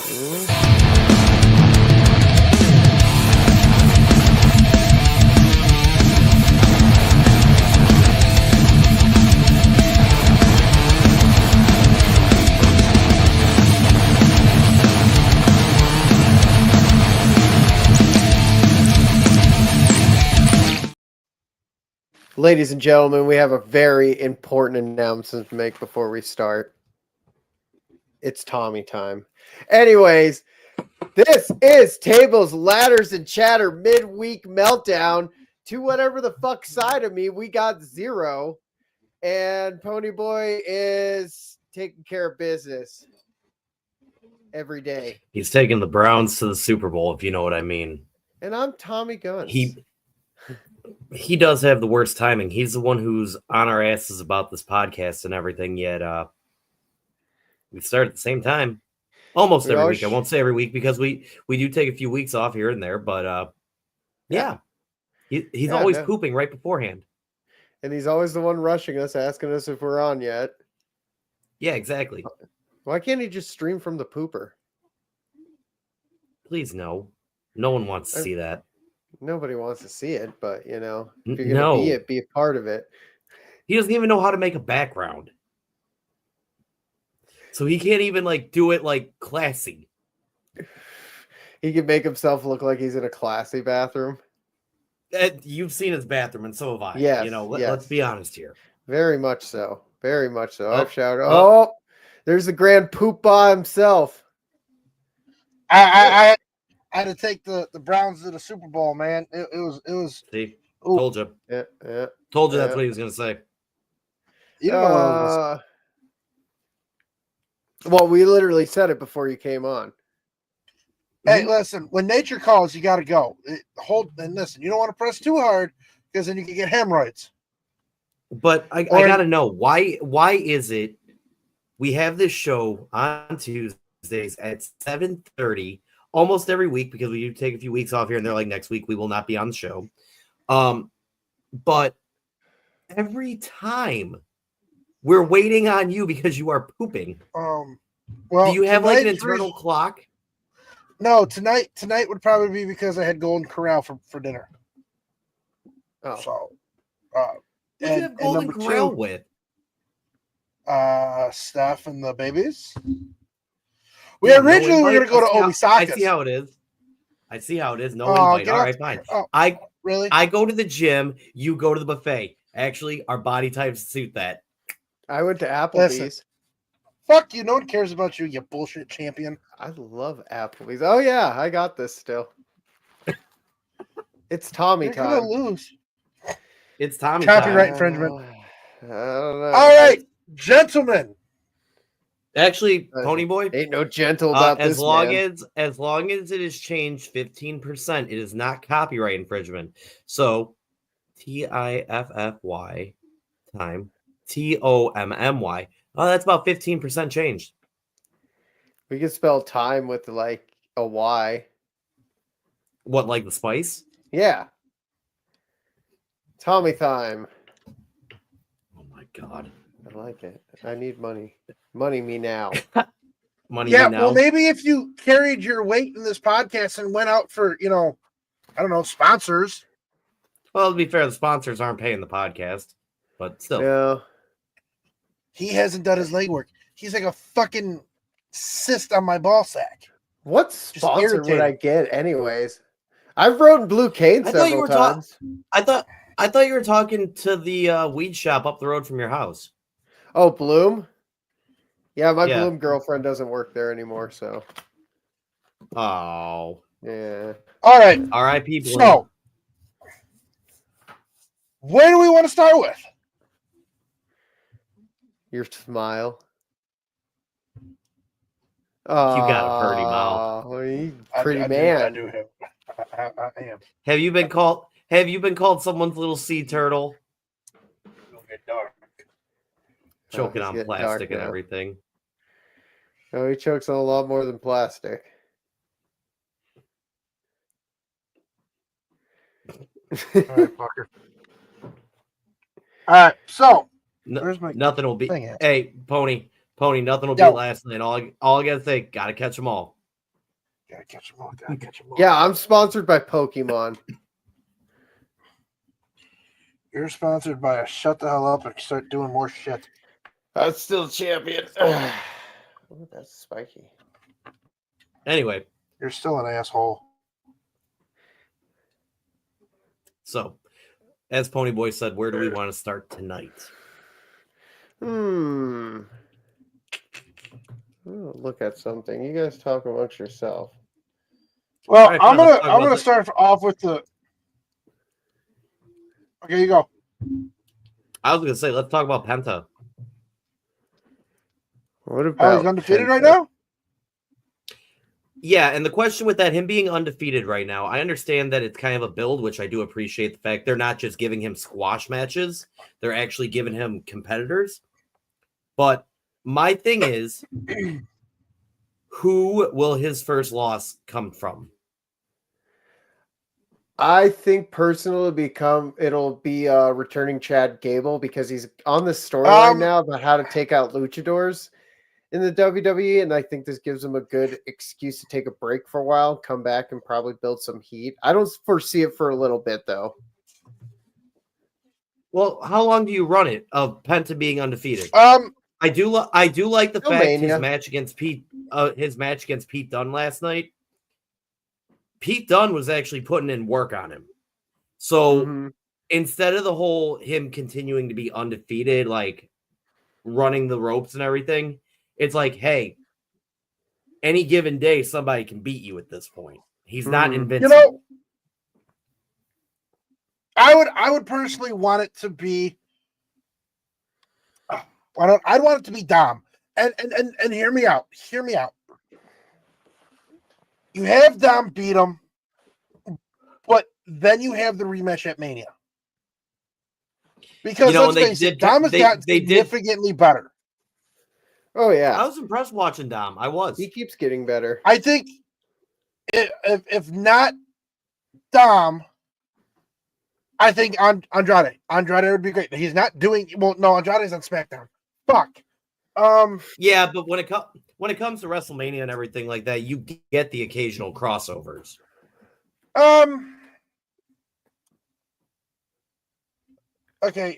Ladies and gentlemen, we have a very important announcement to make before we start. It's Tommy time. Anyways, this is Tables, Ladders, and Chatter Midweek Meltdown. To whatever the fuck side of me, we got 0. And Ponyboy is taking care of business every day. He's taking the Browns to the Super Bowl, if you know what I mean. And I'm Tommy Guns. He does have the worst timing. He's the one who's on our asses about this podcast and everything, yet we start at the same time. Almost every week. I won't say every week because we do take a few weeks off here and there, but yeah. He's always pooping right beforehand. And he's always the one rushing us, asking us if we're on yet. Yeah, exactly. Why can't he just stream from the pooper? Please, no. No one wants to see that. Nobody wants to see it, but, you know, if you're going to be a part of it. He doesn't even know how to make a background. So he can't even, do it, classy. He can make himself look like he's in a classy bathroom. You've seen his bathroom, and so have I. Yes, let's be honest here. Very much so. Very much so. I've shouted, there's the grand poopah himself. I had to take the Browns to the Super Bowl, man. It was. See, told you. Yeah. Told you that's what he was going to say. You know well, we literally said it before you came on. Hey, listen, when nature calls, you got to go. And listen, you don't want to press too hard because then you can get hemorrhoids. But I got to know, why is it we have this show on Tuesdays at 7:30 almost every week, because we do take a few weeks off here and they're like, next week we will not be on the show. But every time we're waiting on you because you are pooping. Well, do you have an internal clock? No, tonight would probably be because I had Golden Corral for dinner. Oh. So what do you have Golden Corral with? Steph and the babies. We originally were going to go to Omisaka's. I see how it is. No invite. All right, fine. Really? I go to the gym. You go to the buffet. Actually, our body types suit that. I went to Applebee's. Listen, fuck you. No one cares about you, you bullshit champion. I love Applebee's. Oh, yeah. I got this still. It's Tommy time. You're going to lose. It's Tommy Copyright time. infringement. I don't know. All right, gentlemen. Actually, Ponyboy, ain't no gentle about this. As long as it is changed 15%, it is not copyright infringement. So TIFFY time TOMMY. Oh, that's about 15% changed. We can spell time with a Y. What, like the spice? Yeah. Tommy time. Oh my god. Oh, I like it. I need money. Money me now. Money me now. Well, maybe if you carried your weight in this podcast and went out for, I don't know, sponsors. Well, to be fair, the sponsors aren't paying the podcast, but still. Yeah. He hasn't done his legwork. He's like a fucking cyst on my ball sack. What sponsor would I get anyways? I've rode Blue Cane several times. I thought you were talking to the weed shop up the road from your house. Oh, Bloom? Yeah, my Bloom girlfriend doesn't work there anymore, so. Oh. Yeah. All right. R.I.P. Bloom. So, where do we want to start with? Your smile. You got a pretty mouth. Pretty man. I do have. I am. Have you been called someone's little sea turtle? It'll get dark. Choking on plastic and everything. No, he chokes on a lot more than plastic. All right, fucker. All right, so nothing will be. thing at? Hey, Pony, nothing will be last night. All I gotta say, gotta catch them all. Gotta catch them all. Gotta catch them all. Yeah, I'm sponsored by Pokemon. You're sponsored by a shut the hell up and start doing more shit. I'm still champion. Oh, that's spiky. Anyway, You're still an asshole. so as Ponyboy said, where do we want to start tonight? Ooh, look at something. You guys talk amongst yourself. Well, right, I'm fine, gonna start off with the. Okay, you go. I was gonna say, let's talk about Penta. What about He's undefeated Penta? right now? Yeah, and the question with that, him being undefeated right now, I understand that it's kind of a build, which I do appreciate the fact they're not just giving him squash matches, they're actually giving him competitors. But my thing is, who will his first loss come from? I think personally it'll be returning Chad Gable because he's on the storyline now about how to take out luchadors in the WWE, and I think this gives him a good excuse to take a break for a while, come back and probably build some heat. I don't foresee it for a little bit though. Well, how long do you run it of Penta being undefeated? I do like the fact his match against Pete Dunne last night. Pete Dunne was actually putting in work on him. So instead of the whole him continuing to be undefeated, like running the ropes and everything, it's like, hey, any given day somebody can beat you at this point. He's not invincible. You know, I would personally want it to be. I'd want it to be Dom. And hear me out. Hear me out. You have Dom beat him, but then you have the rematch at Mania. Because let's face it, Dom has gotten significantly better. Oh yeah, I was impressed watching Dom. I was. He keeps getting better. I think if not Dom, I think Andrade would be great. He's not doing well. No, Andrade's on SmackDown. Fuck. Yeah, but when it comes to WrestleMania and everything like that, you get the occasional crossovers. Okay,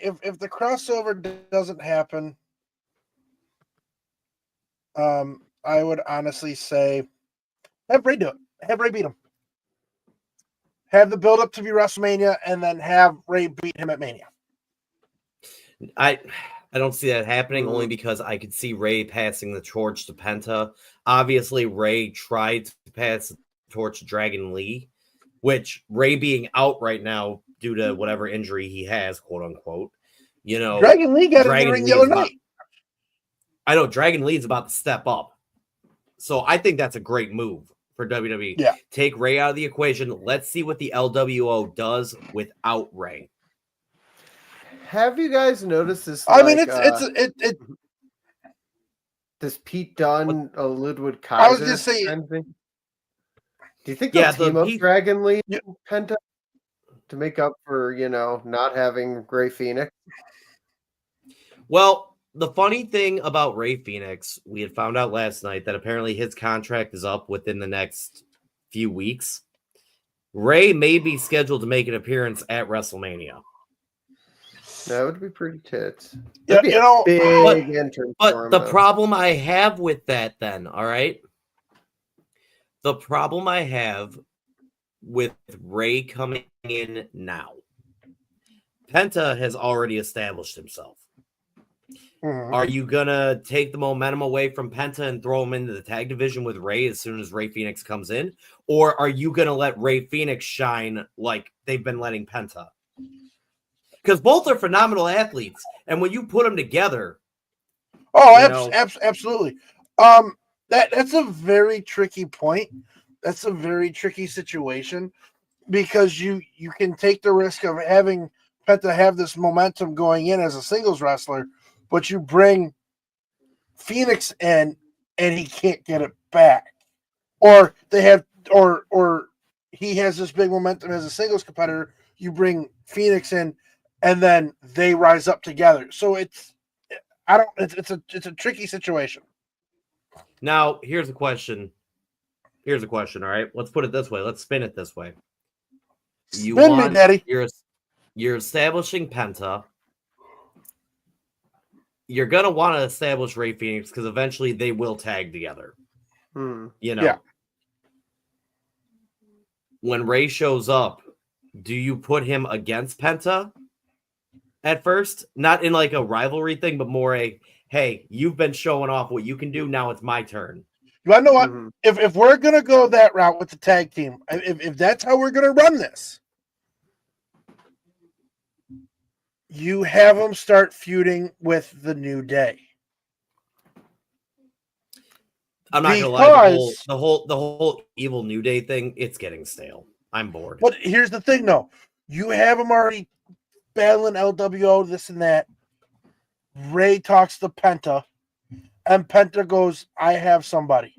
if the crossover doesn't happen, I would honestly say have Ray do it. Have Ray beat him. Have the build up to be WrestleMania, and then have Ray beat him at Mania. I don't see that happening only because I could see Ray passing the torch to Penta. Obviously, Ray tried to pass the torch to Dragon Lee, which Ray being out right now due to whatever injury he has, quote unquote. You know, Dragon Lee got in the ring the other night. I know Dragon Lee's about to step up. So I think that's a great move for WWE. Yeah. Take Ray out of the equation. Let's see what the LWO does without Ray. Have you guys noticed this? I mean, it's this Pete Dunne, Ludwig Kaiser. I was just saying. Kind of thing? Do you think they'll team up Dragon Lee and Penta to make up for not having Ray Phoenix? Well, the funny thing about Ray Phoenix, we had found out last night that apparently his contract is up within the next few weeks. Ray may be scheduled to make an appearance at WrestleMania. That would be pretty tits. Yeah, big entrance. But the problem I have with that, then, all right. The problem I have with Ray coming in now, Penta has already established himself. Are you gonna take the momentum away from Penta and throw him into the tag division with Ray as soon as Ray Phoenix comes in, or are you gonna let Ray Phoenix shine like they've been letting Penta? Because both are phenomenal athletes, and when you put them together, absolutely. That's a very tricky point. That's a very tricky situation because you can take the risk of having Penta have this momentum going in as a singles wrestler, but you bring Phoenix in and he can't get it back, or he has this big momentum as a singles competitor. You bring Phoenix in, and then they rise up together. So it's a tricky situation. Now, here's a question. Here's a question. All right, let's put it this way. Let's spin it this way. Spin me, Daddy. You're establishing Penta. You're gonna want to establish Rey Fenix because eventually they will tag together. You know, Yeah. when Rey shows up, do you put him against Penta at first? Not in like a rivalry thing, but more a hey, you've been showing off what you can do. Now it's my turn. You want to know what? If we're gonna go that route with the tag team, if that's how we're gonna run this, you have them start feuding with the New Day. I'm not gonna lie, the whole evil New Day thing, it's getting stale. I'm bored. But here's the thing, though. You have them already battling LWO, this and that. Rey talks to Penta, and Penta goes, I have somebody.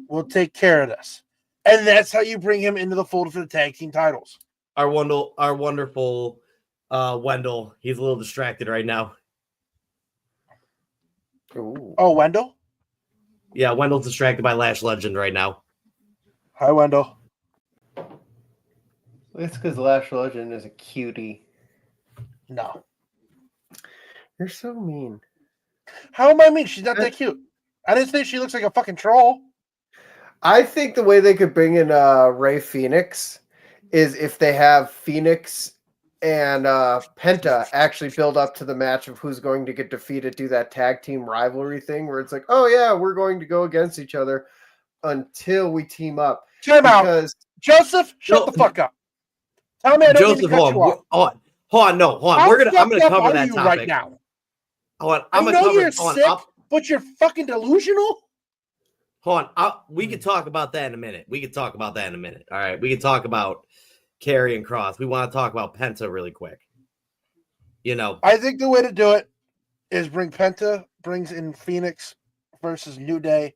We'll take care of this. And that's how you bring him into the fold for the tag team titles. Our wonderful Wendell, he's a little distracted right now. Ooh. Oh, Wendell? Yeah, Wendell's distracted by Lash Legend right now. Hi, Wendell. It's because Lash Legend is a cutie. No. You're so mean. How am I mean? She's not that cute. I didn't think she looks like a fucking troll. I think the way they could bring in Rey Fenix is if they have Phoenix and Penta actually build up to the match of who's going to get defeated, do that tag team rivalry thing where it's like, oh yeah, we're going to go against each other until we team up. Time out. Joseph, shut the fuck up. Tell me I don't Joseph, hold on. I'm gonna cover that topic right now. Hold on, I know you're sick, but you're fucking delusional. Hold on, we can talk about that in a minute. All right, we can talk about Karrion and Cross. We want to talk about Penta really quick. You know, I think the way to do it is bring Penta, brings in Phoenix versus New Day.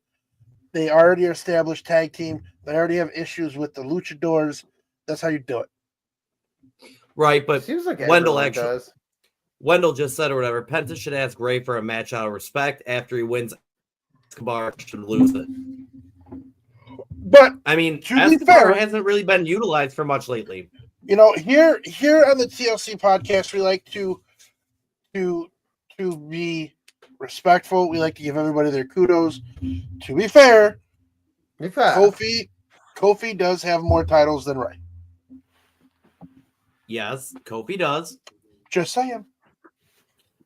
They already established tag team. They already have issues with the luchadors. That's how you do it. Right, but seems like Wendell does. Wendell just said or whatever. Penta should ask Rey for a match out of respect. After he wins, Escobar should lose it. But I mean, to be Escobar fair, hasn't really been utilized for much lately. You know, here on the TLC podcast, we like to be respectful. We like to give everybody their kudos. To be fair, Kofi does have more titles than Rey. Yes, Kofi does. Just saying.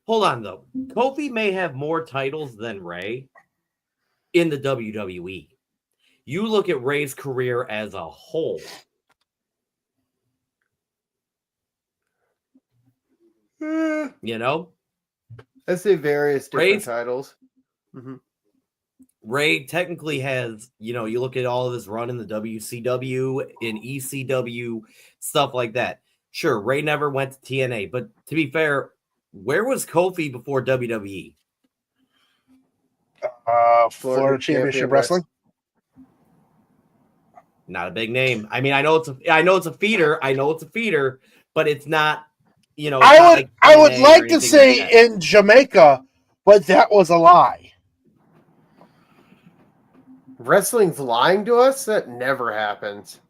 Hold on, though. Kofi may have more titles than Rey in the WWE. You look at Rey's career as a whole. You know? Let's say various different titles. Mm-hmm. Rey technically has, you know, you look at all of his run in the WCW, in ECW, stuff like that. Sure, Rey never went to TNA, but to be fair, where was Kofi before WWE? Florida Championship Wrestling. Not a big name. I mean, I know it's a feeder, but it's not, you know. I would like to say in Jamaica, but that was a lie. Wrestling's lying to us? That never happens.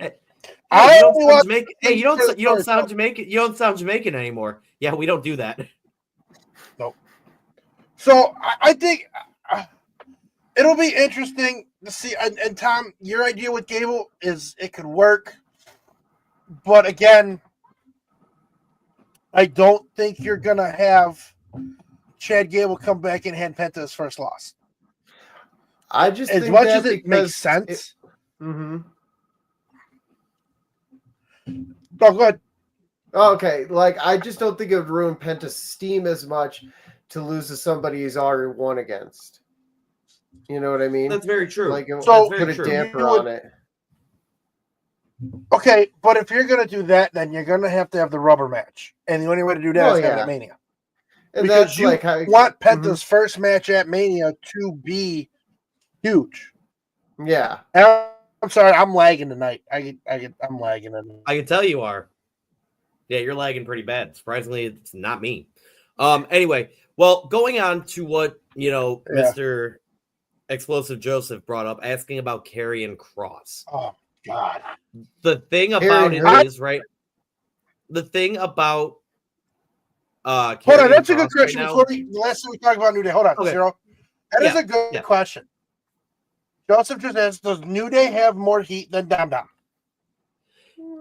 You don't sound Jamaican. You don't sound Jamaican anymore. Yeah, we don't do that. Nope. So I think it'll be interesting to see. And Tom, your idea with Gable is it could work, but again, I don't think you're gonna have Chad Gable come back and hand Penta his first loss. I just as think much as it makes sense. Mm-hmm. Oh, go ahead. Okay, like I just don't think it would ruin Penta's steam as much to lose to somebody he's already won against. You know what I mean? That's very true. Like, so put a damper on it. Okay, but if you're gonna do that, then you're gonna have to have the rubber match, and the only way to do that is have it at Mania. And because that's you like how want Penta's first match at Mania to be huge. Yeah. I'm sorry, I'm lagging tonight. I'm lagging tonight. I can tell you are. Yeah, you're lagging pretty bad. Surprisingly, it's not me. Anyway, well, going on to what, you know, Mr. Explosive Joseph brought up, asking about Karrion Kross. Oh God. The thing about it is, right? The thing about hold on, that's a good question. Right Before the last thing we talk about New Day, hold on, okay. Zero. That is a good question. Joseph just asked, does New Day have more heat than Dom Dom?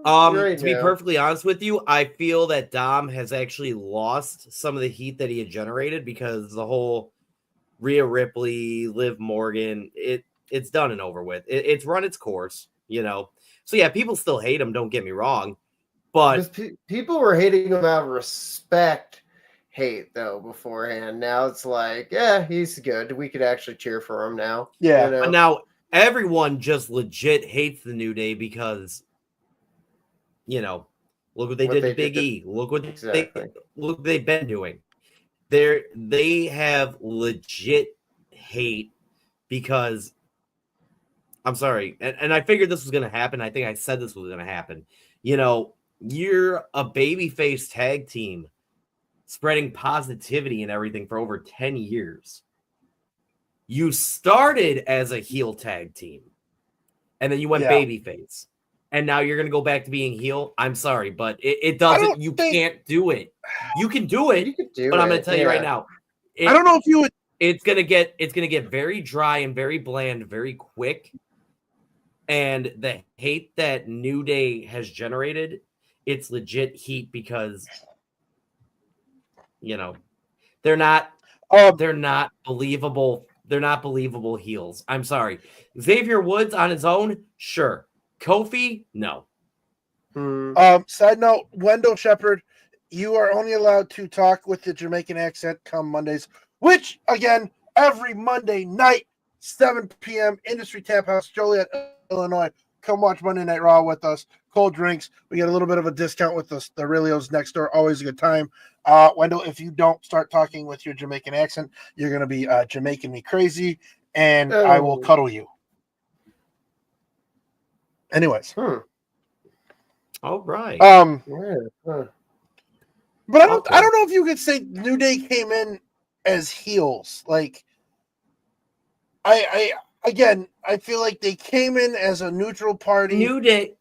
To be perfectly honest with you, I feel that Dom has actually lost some of the heat that he had generated because the whole Rhea Ripley, Liv Morgan, it's done and over with. It's run its course, you know. So yeah, people still hate him. Don't get me wrong, but people were hating him out of respect. Hate though beforehand. Now it's like, yeah, he's good. We could actually cheer for him now. Yeah. You know? But now everyone just legit hates the New Day because, you know, look what they did to Big E. Look what they've been doing. They have legit hate because I'm sorry, and I figured this was going to happen. I think I said this was going to happen. You know, you're a babyface tag team spreading positivity and everything for over 10 years. You started as a heel tag team, and then you went babyface. And now you're going to go back to being heel. I'm sorry, but it doesn't. You can't do it. You can do it, but I'm going to tell you right now. I don't know if you would. It's going to get very dry and very bland very quick. And the hate that New Day has generated, it's legit heat because, you know, they're not believable. They're not believable heels. I'm sorry. Xavier Woods on his own, sure. Kofi, no. Side note, Wendell Shepherd, you are only allowed to talk with the Jamaican accent come Mondays, which, again, every Monday night, 7 p.m., Industry Tap House, Joliet, Illinois. Come watch Monday Night Raw with us. Cold drinks. We get a little bit of a discount with the Aurelios next door. Always a good time. Wendell, if you don't start talking with your Jamaican accent, you're going to be Jamaican me crazy, and I will cuddle you. Anyways. All right. But I don't know if you could say New Day came in as heels. Like, I feel like they came in as a neutral party. New Day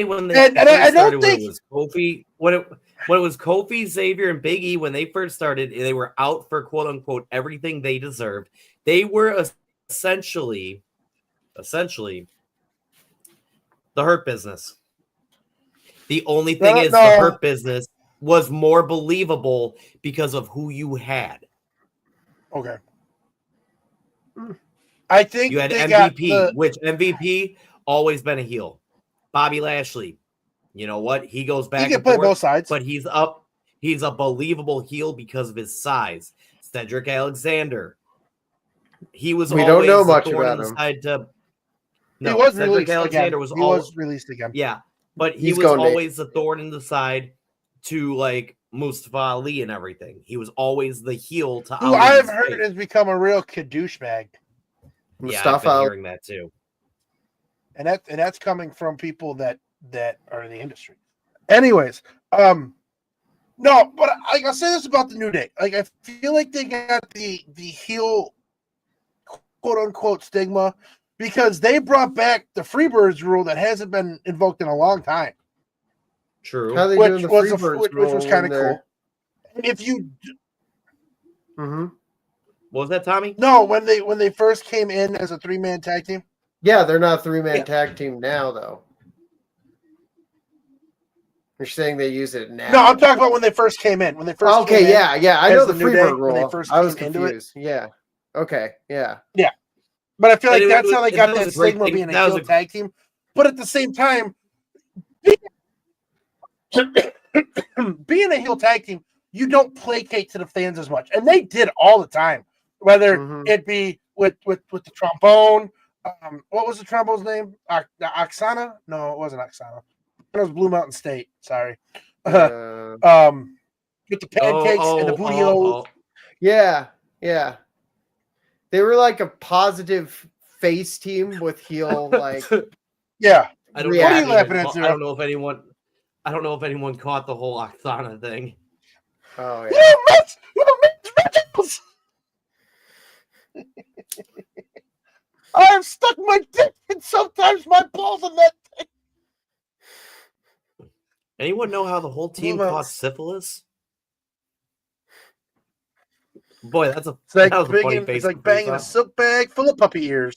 when they started, when it was Kofi, when it was Kofi, Xavier, and Big E, when they first started, they were out for quote unquote everything they deserved. They were essentially the Hurt Business. The only thing is the Hurt Business was more believable because of who you had. Okay. I think you had MVP, which MVP always been a heel. Bobby Lashley, you know what? He goes back. He can play both sides, but he's a believable heel because of his size. Cedric Alexander, we don't know much about him. He was Cedric Alexander again. He was released again. Yeah, but he was always the thorn in the side to like Mustafa Ali and everything. He was always the heel to Ali. Who I've heard has become a real douchebag. Yeah, I've been hearing that too. And that's coming from people that are in the industry. Anyways, no, but I'll say this about the New Day. Like, I feel like they got the heel quote unquote stigma because they brought back the Freebirds rule that hasn't been invoked in a long time. True. How they doing the Freebirds rule? Which was kind of cool. And if you What was that, Tommy? No, when they first came in as a 3-man tag team. Yeah, they're not a 3-man tag team now, though. You're saying they use it now? No, I'm talking about when they first came in. When they first came in, yeah. I know the Freebird rule. When they first I was came confused. Yeah. Okay. Yeah. Yeah. But I feel like that's how they got that stigma being a heel tag team. But at the same time, being a heel tag team, you don't placate to the fans as much. And they did all the time. Whether it be with the trombone. What was the trombone's name? Oksana? No, it wasn't Oksana. It was Blue Mountain State. Sorry. With the pancakes and the booty holes. Yeah. They were like a positive face team with heel like. Yeah. I don't know if anyone caught the whole Oksana thing. Oh yeah. I have stuck my dick and sometimes my balls in that thing. Anyone know how the whole team Blue caught Mountains. syphilis? Boy, that was It's like, a funny it's face. like banging a silk bag full of puppy ears.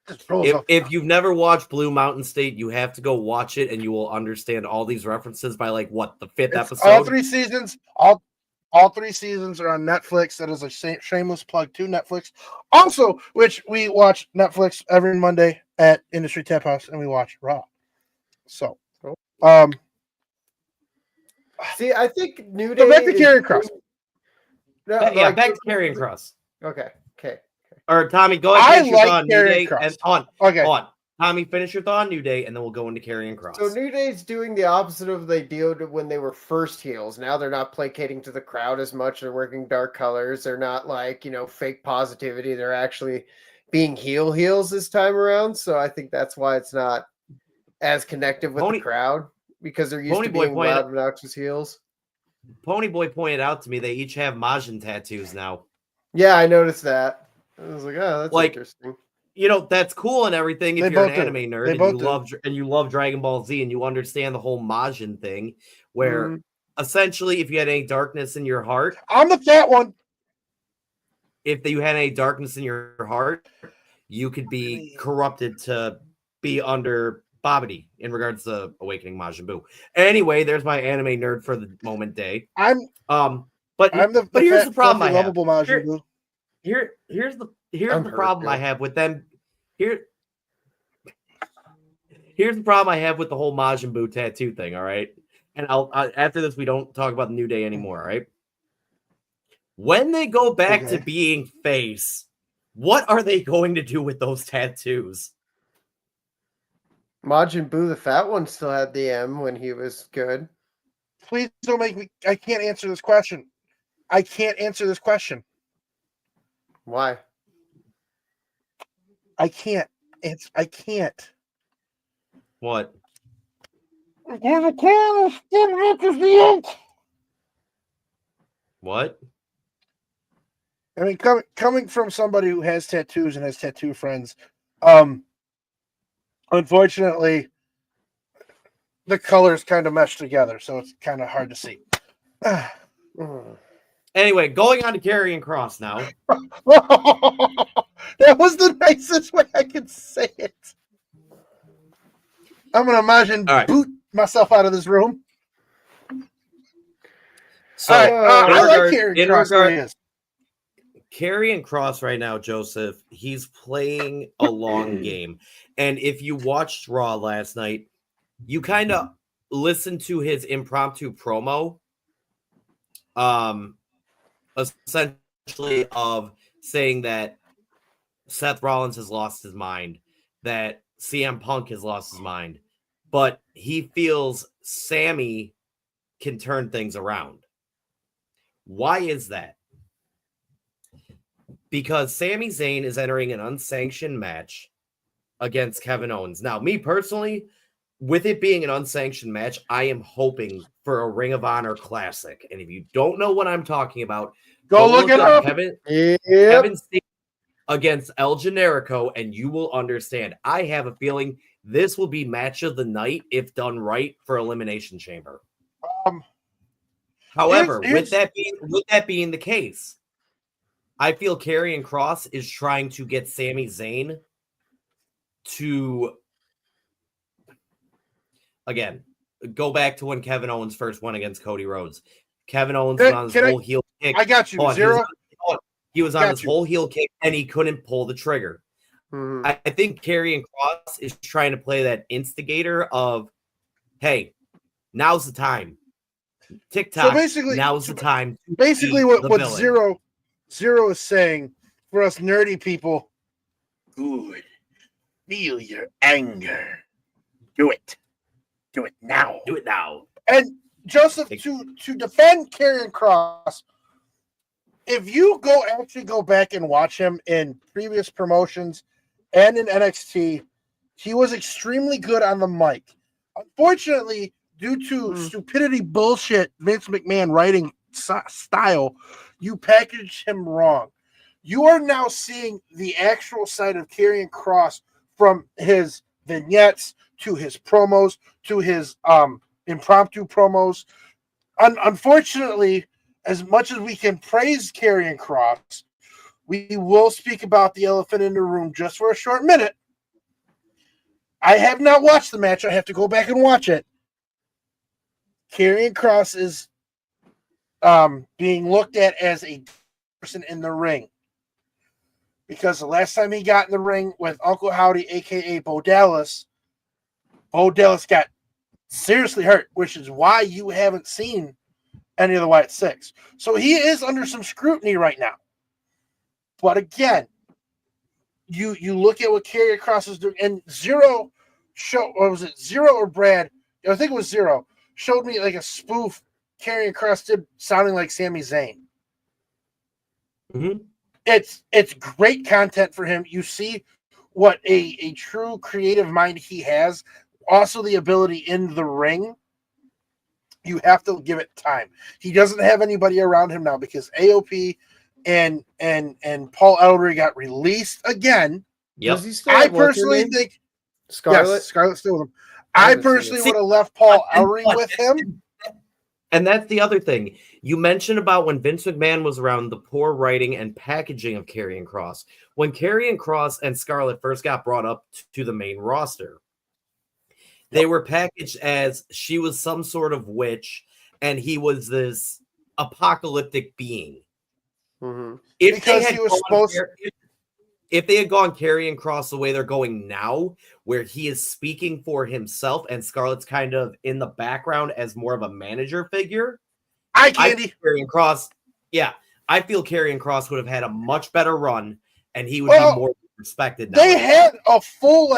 Just rolls off. If you've never watched Blue Mountain State, you have to go watch it, and you will understand all these references by like what the fifth episode. All 3 seasons. All 3 seasons are on Netflix. That is a shameless plug to Netflix. Also, which we watch Netflix every Monday at Industry Tap House, and we watch Raw. So, see, I think New Day. So back to Karrion Kross. Back to Karrion Kross. Okay. Or Tommy, go ahead and finish your thought on New Day. Kross. And Okay. on. Tommy, finish your thought on New Day, and then we'll go into Karrion Kross. So New Day's doing the opposite of they did when they were first heels. Now they're not placating to the crowd as much. They're working dark colors. They're not like, fake positivity. They're actually being heels this time around. So I think that's why it's not as connective with the crowd, because they're used to being loud, obnoxious heels. Ponyboy pointed out to me they each have Majin tattoos now. Yeah, I noticed that. I was like, oh, that's interesting. That's cool and everything if you're an anime nerd and you love Dragon Ball Z and you understand the whole Majin thing, where essentially if you had any darkness in your heart, I'm the fat one. If you had any darkness in your heart, you could be corrupted to be under Babidi in regards to Awakening Majin Buu. Anyway, there's my anime nerd for the moment day. But here's the problem I have. Majin Buu. Here's the problem I have with them. Here's the problem I have with the whole Majin Buu tattoo thing. All right, and after this we don't talk about the New Day anymore. All right. When they go back to being face, what are they going to do with those tattoos? Majin Buu, the fat one, still had the M when he was good. Please don't make me. I can't answer this question. Why? I can't. I can't. What? What? I mean, coming from somebody who has tattoos and has tattoo friends, unfortunately, the colors kind of mesh together, so it's kind of hard to see. Anyway, going on to Karrion Kross now. That was the nicest way I could say it. I'm going to imagine boot myself out of this room. So, I like Karrion Kross. Karrion Kross right now, Joseph, he's playing a long game. And if you watched Raw last night, you kind of listened to his impromptu promo. Essentially of saying that Seth Rollins has lost his mind, that CM Punk has lost his mind, but he feels Sammy can turn things around. Why is that? Because Sami Zayn is entering an unsanctioned match against Kevin Owens. Now, me personally, with it being an unsanctioned match, I am hoping for a Ring of Honor Classic. And if you don't know what I'm talking about, go look it up. Kevin Steen against El Generico, and you will understand. I have a feeling this will be match of the night if done right for Elimination Chamber. However, with that being the case, I feel Karrion Kross is trying to get Sami Zayn to, again, go back to when Kevin Owens first went against Cody Rhodes. Kevin Owens was on his whole heel kick. I got you, Zero. He was on his whole heel kick, and he couldn't pull the trigger. Mm-hmm. I think Karrion Kross is trying to play that instigator of, hey, now's the time. TikTok, so basically, now's the time. Basically, what Zero is saying for us nerdy people, good. Feel your anger. Do it. Do it now. Do it now. And Joseph, to defend Karrion Kross, if you actually go back and watch him in previous promotions and in NXT, he was extremely good on the mic. Unfortunately, due to stupidity bullshit, Vince McMahon writing style, you packaged him wrong. You are now seeing the actual side of Karrion Kross from his vignettes to his promos to his impromptu promos. Unfortunately, as much as we can praise Karrion Kross, we will speak about the elephant in the room just for a short minute. I have not watched the match. I have to go back and watch it. Karrion Kross is being looked at as a person in the ring. Because the last time he got in the ring with Uncle Howdy, a.k.a. Bo Dallas got seriously hurt, which is why you haven't seen any of the Wyatt Six. So he is under some scrutiny right now. But again, you look at what Karrion Kross is doing, and Zero or Brad? I think it was Zero. Showed me like a spoof Karrion Kross did sounding like Sami Zayn. Mm-hmm. It's great content for him. You see what a true creative mind he has. Also the ability in the ring. You have to give it time. He doesn't have anybody around him now because AOP and Paul Ellering got released again. Yep. Does he still I have what's her personally name? think Scarlett. Yes, Scarlett's still with him. I I haven't seen personally it. would have left Paul Ellering with him. And that's the other thing. You mentioned about when Vince McMahon was around, the poor writing and packaging of Karrion Kross. When Karrion Kross and Scarlett first got brought up to the main roster, they were packaged as she was some sort of witch and he was this apocalyptic being. Mm-hmm. If they had gone Karrion Kross the way they're going now, where he is speaking for himself and Scarlett's kind of in the background as more of a manager figure, I feel Karrion Kross would have had a much better run and he would be more respected now. They had a full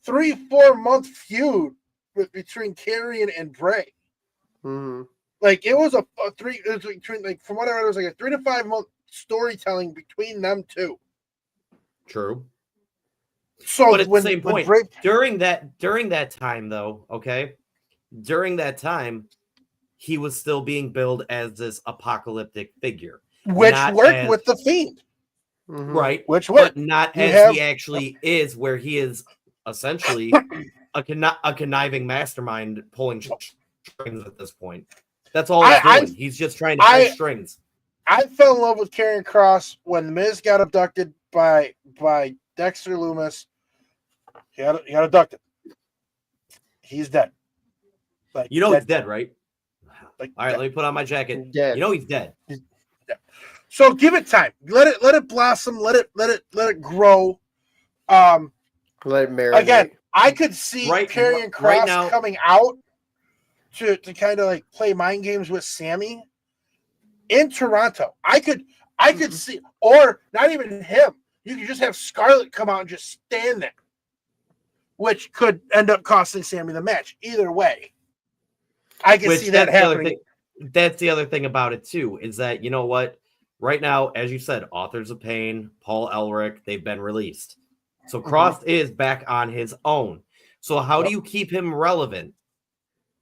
3-4 month feud between Karrion and Bray. Mm-hmm. It was from what I read, it was like a 3 to 5 month storytelling between them two. True. So but at the same point, during that time, though, during that time, he was still being billed as this apocalyptic figure, which worked with the Fiend, right? Which worked, but not as he actually is, where he is essentially a conniving mastermind pulling strings at this point. That's all he's doing. He's just trying to pull strings. I fell in love with Karrion Kross when The Miz got abducted by Dexter Lumis. He got abducted. He's dead. He's dead, right? All right, let me put on my jacket. Dead. He's dead. He's dead. So give it time. Let it blossom. Let it grow. Let it marinate. Again, I could see Karrion Kross coming out to kind of play mind games with Sammy in Toronto. I could see, or not even him. You could just have Scarlett come out and just stand there, which could end up costing Sammy the match. Either way, I can see that happening. That's the other thing about it too, is that, you know what? Right now, as you said, Authors of Pain, Paul Ellering, they've been released. So Kross is back on his own. So how do you keep him relevant?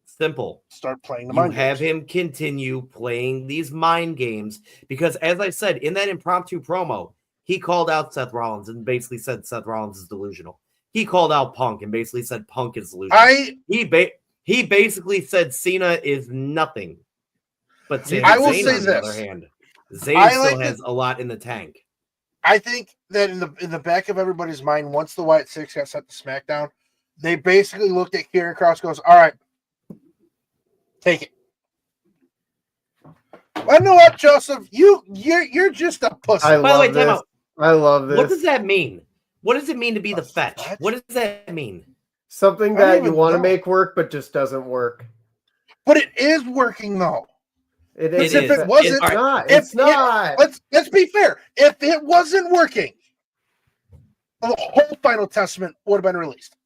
Simple. Start playing the mind games. Have him continue playing these mind games, because as I said in that impromptu promo, he called out Seth Rollins and basically said Seth Rollins is delusional. He called out Punk and basically said Punk is delusional. He basically said Cena is nothing. But Sami Zayn, on the other hand, Zayn still has a lot in the tank. I think that in the back of everybody's mind, once the Wyatt Six got sent to SmackDown, they basically looked at Karrion Kross, goes, "All right, take it." Well, you know what, Joseph? You're just a pussy. I love this. What does that mean? What does it mean to be the fetch? What does that mean? Something that you want to make work, but just doesn't work. But it is working, though. It is. If it wasn't, it's not. Let's be fair. If it wasn't working, the whole Final Testament would have been released.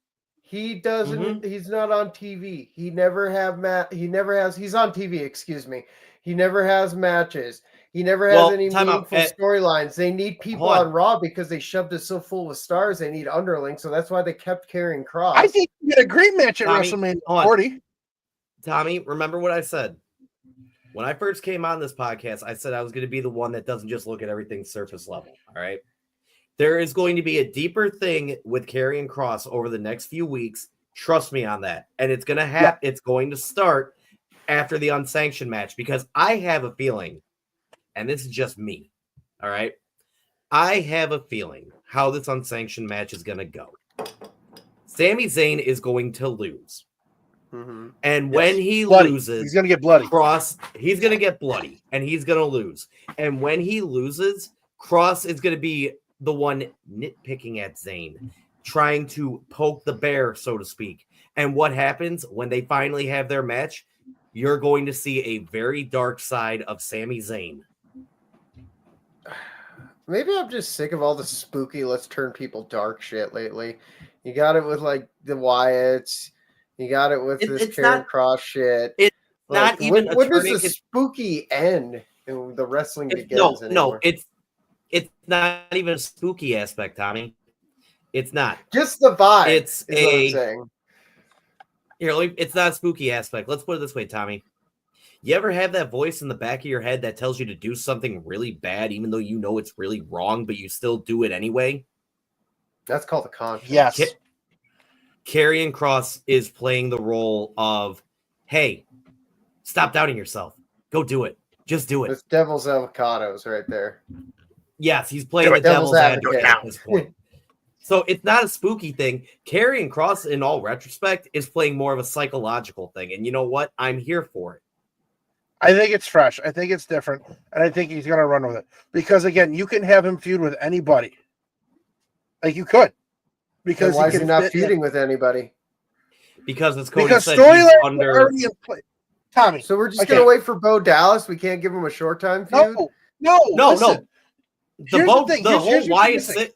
He doesn't. He's not on TV. He never has. He's on TV. Excuse me. He never has matches. He never has any meaningful storylines. They need people on Raw because they shoved it so full with stars. They need underlings, so that's why they kept Karrion Kross. I think you get a great match at WrestleMania 40. Tommy, remember what I said. When I first came on this podcast, I said I was going to be the one that doesn't just look at everything surface level. All right. There is going to be a deeper thing with Karrion Kross over the next few weeks. Trust me on that. And it's going to happen. Yeah. It's going to start after the unsanctioned match, because I have a feeling, and this is just me. All right. I have a feeling how this unsanctioned match is going to go. Sami Zayn is going to lose. Mm-hmm. And when he loses, he's going to get bloody. He's going to get bloody, and he's going to lose. And when he loses, Kross is going to be the one nitpicking at Zayn, trying to poke the bear, so to speak. And what happens when they finally have their match? You're going to see a very dark side of Sami Zayn. Maybe I'm just sick of all the spooky, let's turn people dark shit lately. You got it with like the Wyatts. You got it with this Karrion Kross shit. It's like, not even when does the spooky end and the wrestling begins? No, it's not even a spooky aspect, Tommy. It's not. Just the vibe. It's what I'm saying. Here, it's not a spooky aspect. Let's put it this way, Tommy. You ever have that voice in the back of your head that tells you to do something really bad, even though you know it's really wrong, but you still do it anyway? That's called a conscience. Yes. Karrion Kross is playing the role of, hey, stop doubting yourself. Go do it. Just do it. It's devil's avocados right there. Yes, he's playing the devil's advocate at this point. So it's not a spooky thing. Karrion Kross, in all retrospect, is playing more of a psychological thing. And you know what? I'm here for it. I think it's fresh. I think it's different. And I think he's going to run with it. Because, again, you can have him feud with anybody. Like, you could. Because why is he not feuding with anybody? Because as Cody said, he's under... Tommy. So we're just going to wait for Bo Dallas? We can't give him a short time feud? No. The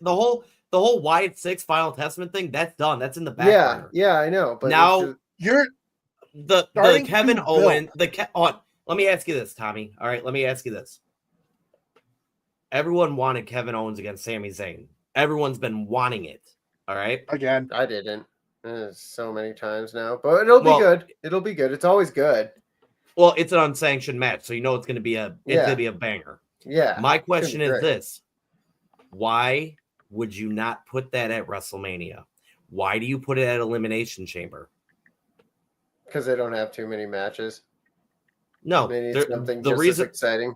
whole Wyatt 6 Final Testament thing, that's done. That's in the back burner. Yeah, I know. But now you're the Kevin Owens. Let me ask you this, Tommy. All right, let me ask you this. Everyone wanted Kevin Owens against Sami Zayn. Everyone's been wanting it. All right. Again, I didn't. So many times now, but it'll be good. It'll be good. It's always good. Well, it's an unsanctioned match, so you know it's going to be a banger. Yeah. My question is this: why would you not put that at WrestleMania? Why do you put it at Elimination Chamber? Because they don't have too many matches. No, they need something just as exciting.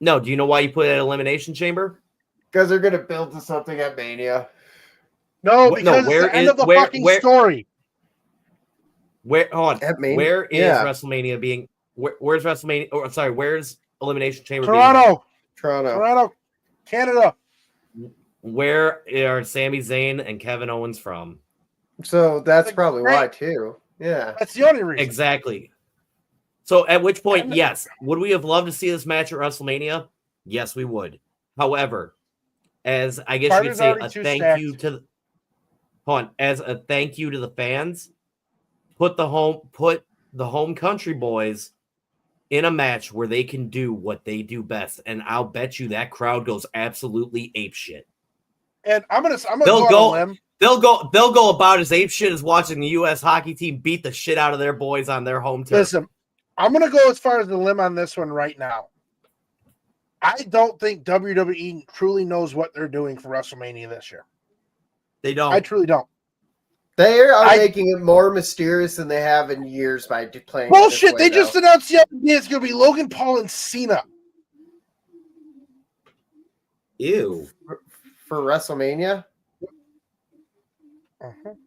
No, do you know why you put it at Elimination Chamber? Because they're going to build to something at Mania. No, because it's the end of the fucking story. Where is WrestleMania being? Where's WrestleMania? Oh, sorry, where's Elimination Chamber? Toronto, Canada. Where are Sami Zayn and Kevin Owens from? So that's probably why too. Yeah, that's the only reason. Exactly. So at which point, yes, would we have loved to see this match at WrestleMania? Yes, we would. However, as I guess you could say, a thank you to the fans, put the home country boys in a match where they can do what they do best, and I'll bet you that crowd goes absolutely apeshit. And I'm gonna go on a limb. They'll go about as apeshit as watching the U.S. hockey team beat the shit out of their boys on their home turf. Listen, I'm gonna go as far as the limb on this one right now. I don't think WWE truly knows what they're doing for WrestleMania this year. They don't. I truly don't. They are making it more mysterious than they have in years by playing. Bullshit! They just announced the other day it's going to be Logan Paul and Cena. Ew. For WrestleMania?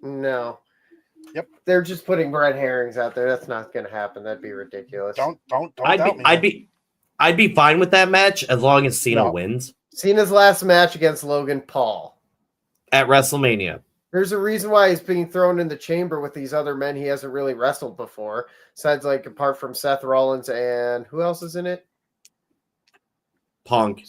No. Yep. They're just putting red herrings out there. That's not going to happen. That'd be ridiculous. Don't. I'd be fine with that match as long as Cena wins. Cena's last match against Logan Paul at WrestleMania. There's a reason why he's being thrown in the chamber with these other men he hasn't really wrestled before. Besides, apart from Seth Rollins and who else is in it? Punk.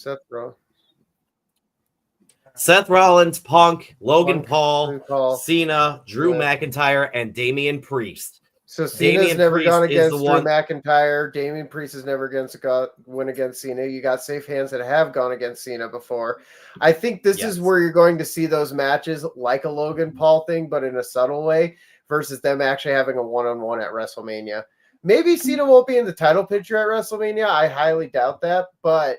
Seth Rollins, Punk, Logan Paul, Cena, Drew McIntyre, and Damian Priest. So Cena's never gone against Drew McIntyre. Damian Priest has never win against Cena. You got safe hands that have gone against Cena before. I think this is where you're going to see those matches like a Logan Paul thing, but in a subtle way, versus them actually having a one-on-one at WrestleMania. Maybe Cena won't be in the title picture at WrestleMania. I highly doubt that, but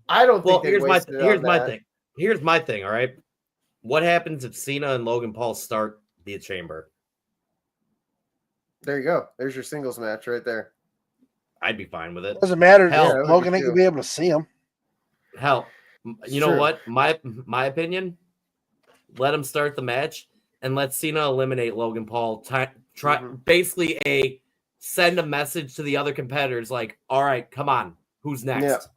I don't think here's my that. thing. Here's my thing, all right? What happens if Cena and Logan Paul start the Chamber? There you go. There's your singles match right there. I'd be fine with it. Doesn't matter. Hell, Logan ain't gonna be able to see him. Hell, you know what? My opinion. Let him start the match and let Cena eliminate Logan Paul. Basically send a message to the other competitors like, all right, come on, who's next?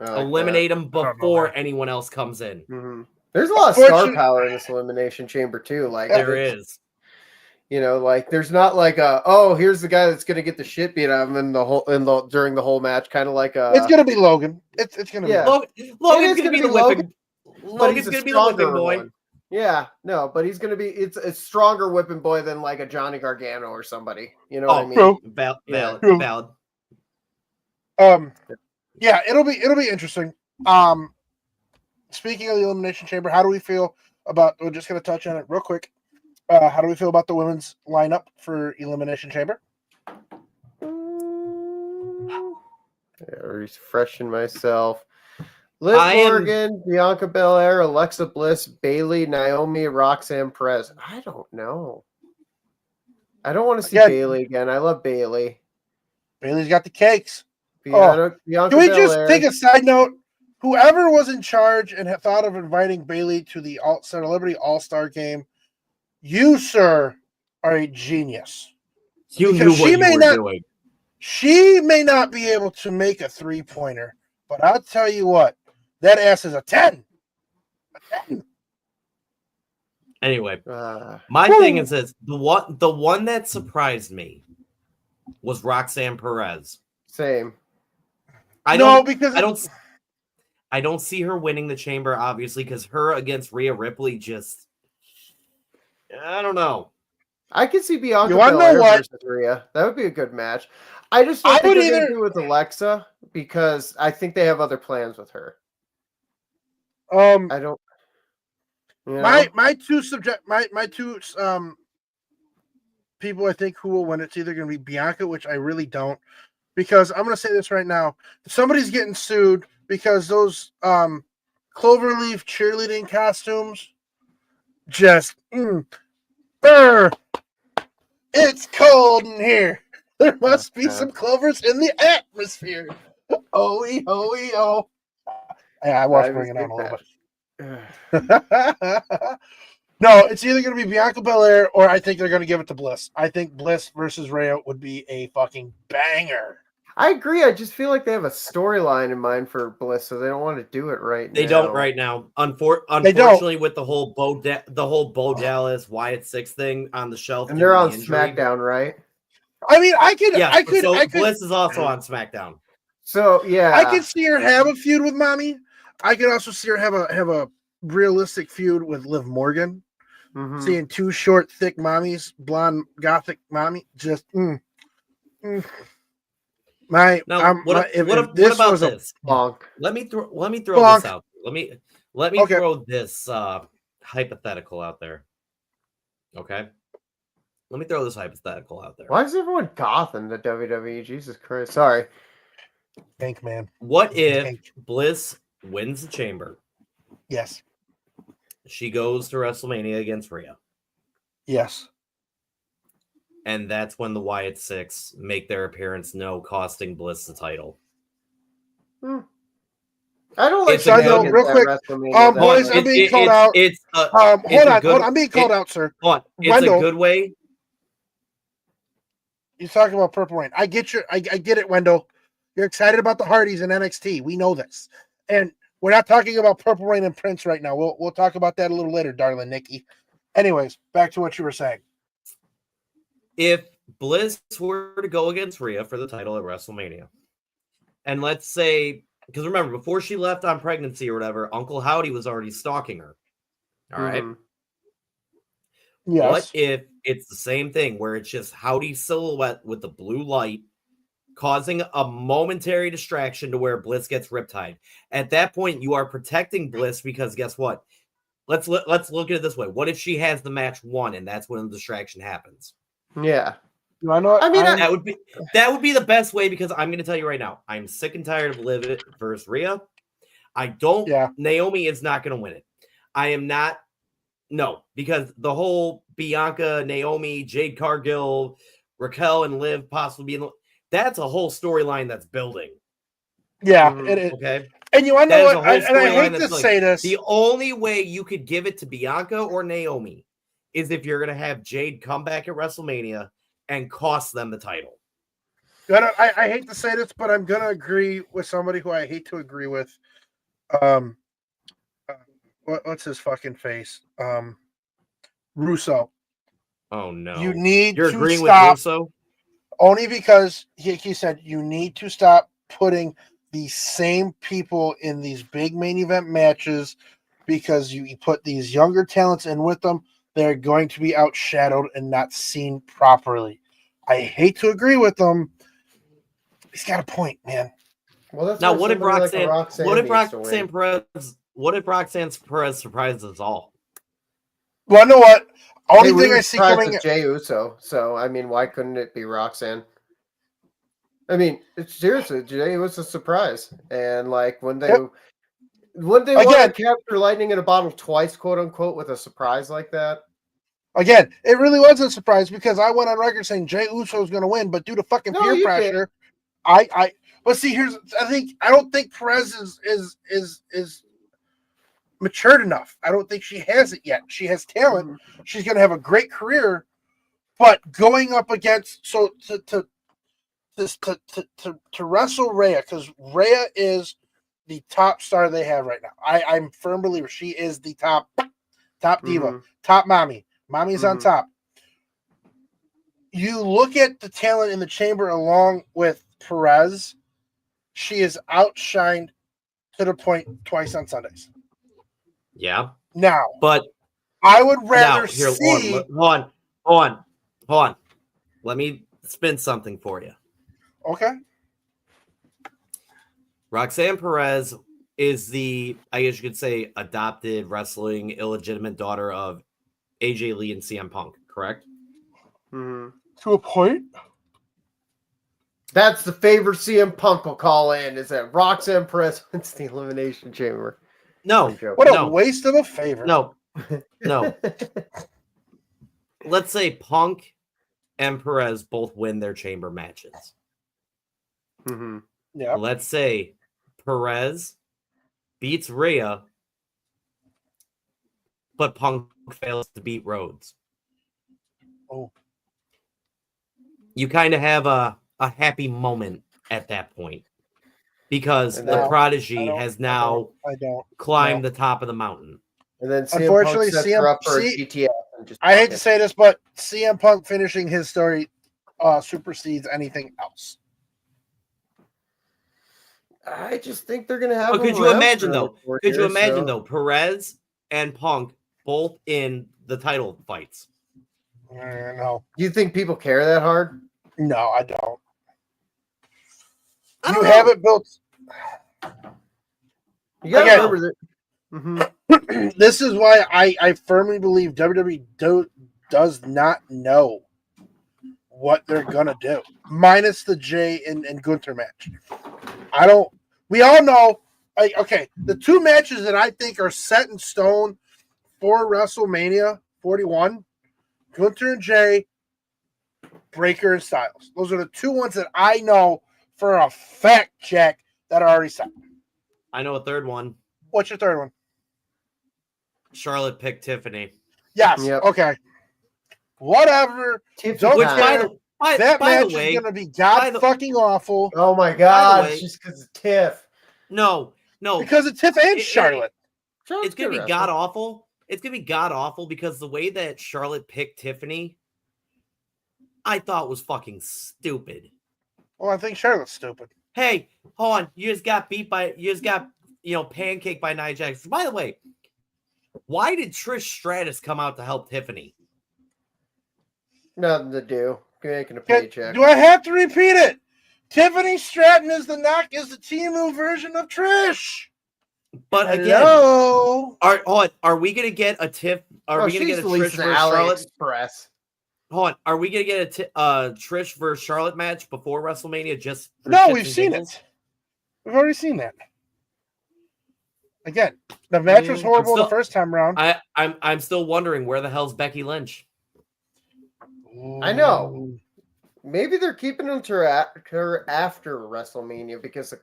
Yeah. Eliminate him before anyone else comes in. Mm-hmm. There's a lot of star power in this Elimination Chamber too. Like there is. You know, like there's not like here's the guy that's gonna get the shit beat out of him during the whole match, kind of like it's gonna be Logan. It's gonna be Logan's gonna be the whipping. Logan's gonna be the whipping boy. One. Yeah, no, but he's gonna be it's a stronger whipping boy than like a Johnny Gargano or somebody. You know what I mean? True. Valid. Yeah, it'll be interesting. Speaking of the Elimination Chamber, how do we feel about? We're just gonna touch on it real quick. How do we feel about the women's lineup for Elimination Chamber? Refreshing myself. Liv Morgan, Bianca Belair, Alexa Bliss, Bayley, Naomi, Roxanne Perez. I don't know. I don't want to see Bayley again. I love Bayley. Bayley's got the cakes. Bianca Can we just take a side note? Whoever was in charge and had thought of inviting Bayley to the Celebrity All-Star game, you, sir, are a genius. You knew what you were doing. She may not be able to make a three-pointer, but I'll tell you what, that ass is a 10. A 10. Anyway, my thing is this: the one that surprised me was Roxanne Perez. Same. I don't see her winning the Chamber, obviously, because her against Rhea Ripley just. I don't know. I could see Bianca Belair versus Rhea. That would be a good match. I just don't think they're going to do with Alexa because I think they have other plans with her. I don't. You know? My two people I think who will win it's either going to be Bianca, which I really don't, because I'm going to say this right now: somebody's getting sued because those cloverleaf cheerleading costumes just burr. It's cold in here. There must be some clovers in the atmosphere. Oh. I was bringing it on a little bit. No, it's either going to be Bianca Belair or I think they're going to give it to Bliss. I think Bliss versus Rhea would be a fucking banger. I agree. I just feel like they have a storyline in mind for Bliss, so they don't want to do it right now. They don't right now. Unfortunately, with the whole Bo Dallas Wyatt 6 thing on the shelf, and they're on SmackDown, right? I mean, I could. Bliss is also on SmackDown. So yeah, I could see her have a feud with Mommy. I could also see her have a realistic feud with Liv Morgan. Mm-hmm. Seeing two short, thick mommies, blonde, gothic mommy, just. What about this? Let me throw this out. Let me throw this hypothetical out there. Okay. Let me throw this hypothetical out there. Why is everyone goth in the WWE? Jesus Christ. Sorry. Thank man. What if Bliss wins the Chamber? Yes. She goes to WrestleMania against Rhea. Yes. And that's when the Wyatt 6 make their appearance, costing Bliss the title. I don't like real quick. Boys, I'm being called out. Hold on. I'm being called out, sir. It's Wendell, a good way. You're talking about Purple Rain. I get it, Wendell. You're excited about the Hardys and NXT. We know this. And we're not talking about Purple Rain and Prince right now. We'll talk about that a little later, darling Nikki. Anyways, back to what you were saying. If Bliss were to go against Rhea for the title at WrestleMania, and let's say, because remember, before she left on pregnancy or whatever, Uncle Howdy was already stalking her. All right. Yes. What if it's the same thing where it's just Howdy's silhouette with the blue light causing a momentary distraction to where Bliss gets riptide? At that point, you are protecting Bliss because guess what? Let's look at it this way. What if she has the match won and that's when the distraction happens? Yeah. Do I know? I mean, that would be the best way, because I'm going to tell you right now, I'm sick and tired of Liv versus Rhea. Naomi is not going to win it. I am not. No, because the whole Bianca, Naomi, Jade Cargill, Raquel, and Liv possibly being, that's a whole storyline that's building. Yeah, Mhm. it is. Okay. And you want to know what? I hate to building. say this. The only way you could give it to Bianca or Naomi is if you're going to have Jade come back at WrestleMania and cost them the title. I hate to say this, but I'm going to agree with somebody who I hate to agree with. What's his fucking face? Russo. Oh no! You're agreeing stop, with Russo only because he said you need to stop putting the same people in these big main event matches, because you put these younger talents in with them, they're going to be outshadowed and not seen properly. I hate to agree with them. He's got a point, man. Well, that's now. What if Roxanne? What if Roxanne Perez surprises us all? Well, I know what. Only thing I see coming is Jey Uso. So I mean, why couldn't it be Roxanne? I mean, seriously, Jey was a surprise, and like when they want to capture lightning in a bottle twice, quote unquote, with a surprise like that. Again, it really was a surprise, because I went on record saying Jey Uso is going to win, but due to fucking peer pressure, But see, I don't think Perez is matured enough. I don't think she has it yet. She has talent. Mm-hmm. She's going to have a great career, but going up against to wrestle Rhea, because Rhea is the top star they have right now. I'm a firm believer she is the top diva, top mommy. Mommy's on top. You look at the talent in the chamber along with Perez, she is outshined to the point twice on Sundays. Yeah. Now, but I would rather see. Hold on. Let me spin something for you. Okay. Roxanne Perez is the, I guess you could say, adopted wrestling illegitimate daughter of AJ Lee and CM Punk, correct? To a point. That's the favor CM Punk will call in, is that Roxanne Perez wins the Elimination Chamber. No. What a waste of a favor. No. Let's say Punk and Perez both win their chamber matches. Yeah. Let's say Perez beats Rhea, but Punk fails to beat Rhodes. Oh. You kind of have a happy moment at that point, because the Prodigy has now climbed the top of the mountain. And then CM unfortunately, Punk sets her up for a GTS. I hate to say this, but CM Punk finishing his story supersedes anything else. I just think they're going to have. But could you imagine though, Perez and Punk both in the title fights? No. You think people care that hard? No, I don't. You have it built. You got to remember that. This is why I firmly believe WWE does not know what they're gonna do, minus the Jay and Gunther match. We all know. The two matches that I think are set in stone for WrestleMania 41: Gunther and Jay, Breaker and Styles. Those are the two ones that I know for a fact, Jack, that are already set. I know a third one. What's your third one? Charlotte picked Tiffany. Yes. Yep. Okay. Whatever. Don't care. That match is going to be fucking awful. Oh my God. It's just because of Tiff. No. Because of Tiff and Charlotte. It's going to be god awful. It's going to be god awful because the way that Charlotte picked Tiffany, I thought was fucking stupid. Well, I think Charlotte's stupid. Hey, hold on. You just got pancaked by Nia Jax. By the way, why did Trish Stratus come out to help Tiffany? Nothing to do. Making a paycheck. Do I have to repeat it? Tiffany Stratton is the Timu version of Trish. But again, are we gonna get a Tiff? Are we gonna get a Trish versus Charlotte? Express. hold on. Are we gonna get a Trish versus Charlotte match before WrestleMania? Just for No, shits we've and seen giggles? it. We've already seen that. Again, the match was I'm horrible still- the first time around. I'm still wondering where the hell's Becky Lynch? I know. Maybe they're keeping her after WrestleMania because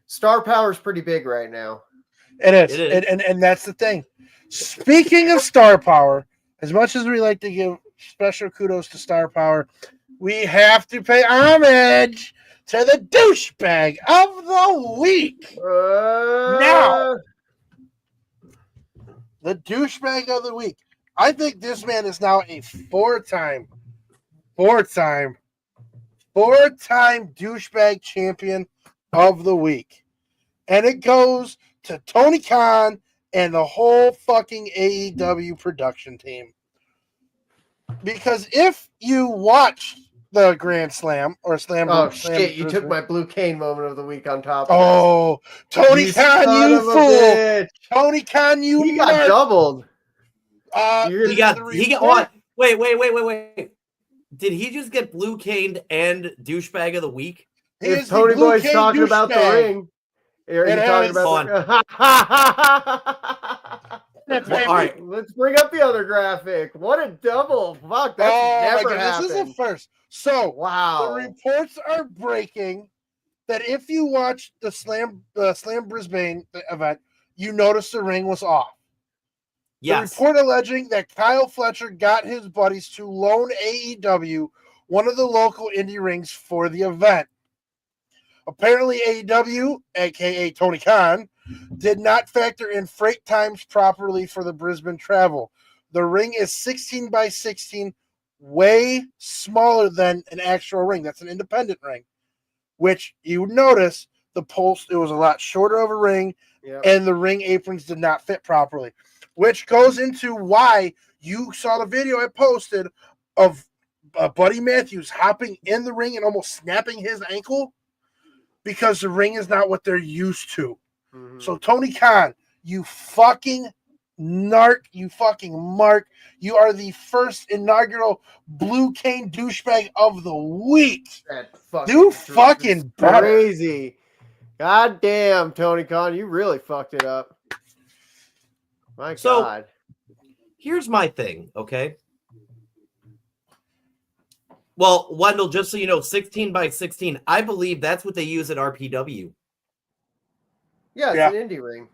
star power is pretty big right now. It is. It is. And that's the thing. Speaking of star power, as much as we like to give special kudos to star power, we have to pay homage to the douchebag of the week. Now, the douchebag of the week. I think this man is now a four-time douchebag champion of the week. And it goes to Tony Khan and the whole fucking AEW production team. Because if you watch the Grand Slam or Slam, shit! You took my Blue Cane moment of the week on top. Oh, Tony Khan, you fool! Tony Khan, you he got doubled. He got what? Wait. Did he just get Blue Caned and douchebag of the week? If Tony Boy's talking about the ring, are you talking about all right, let's bring up the other graphic. What a double! Fuck, that's never happened. This is a first. So wow, the reports are breaking that if you watch the Slam Brisbane event, you notice the ring was off. Yes. The report alleging that Kyle Fletcher got his buddies to loan AEW one of the local indie rings for the event. Apparently, AEW, aka Tony Khan, did not factor in freight times properly for the Brisbane travel. The ring is 16 by 16, way smaller than an actual ring. That's an independent ring, which you would notice the post, it was a lot shorter of a ring, and the ring aprons did not fit properly, which goes into why you saw the video I posted of Buddy Matthews hopping in the ring and almost snapping his ankle because the ring is not what they're used to. Mm-hmm. So Tony Khan, you fucking narc, you fucking mark, you are the first inaugural Blue Cane douchebag of the week. Do fucking crazy. God damn, Tony Khan, you really fucked it up. My God. Here's my thing, okay? Well, Wendell, just so you know, 16 by 16, I believe that's what they use at RPW. Yeah, it's an indie ring.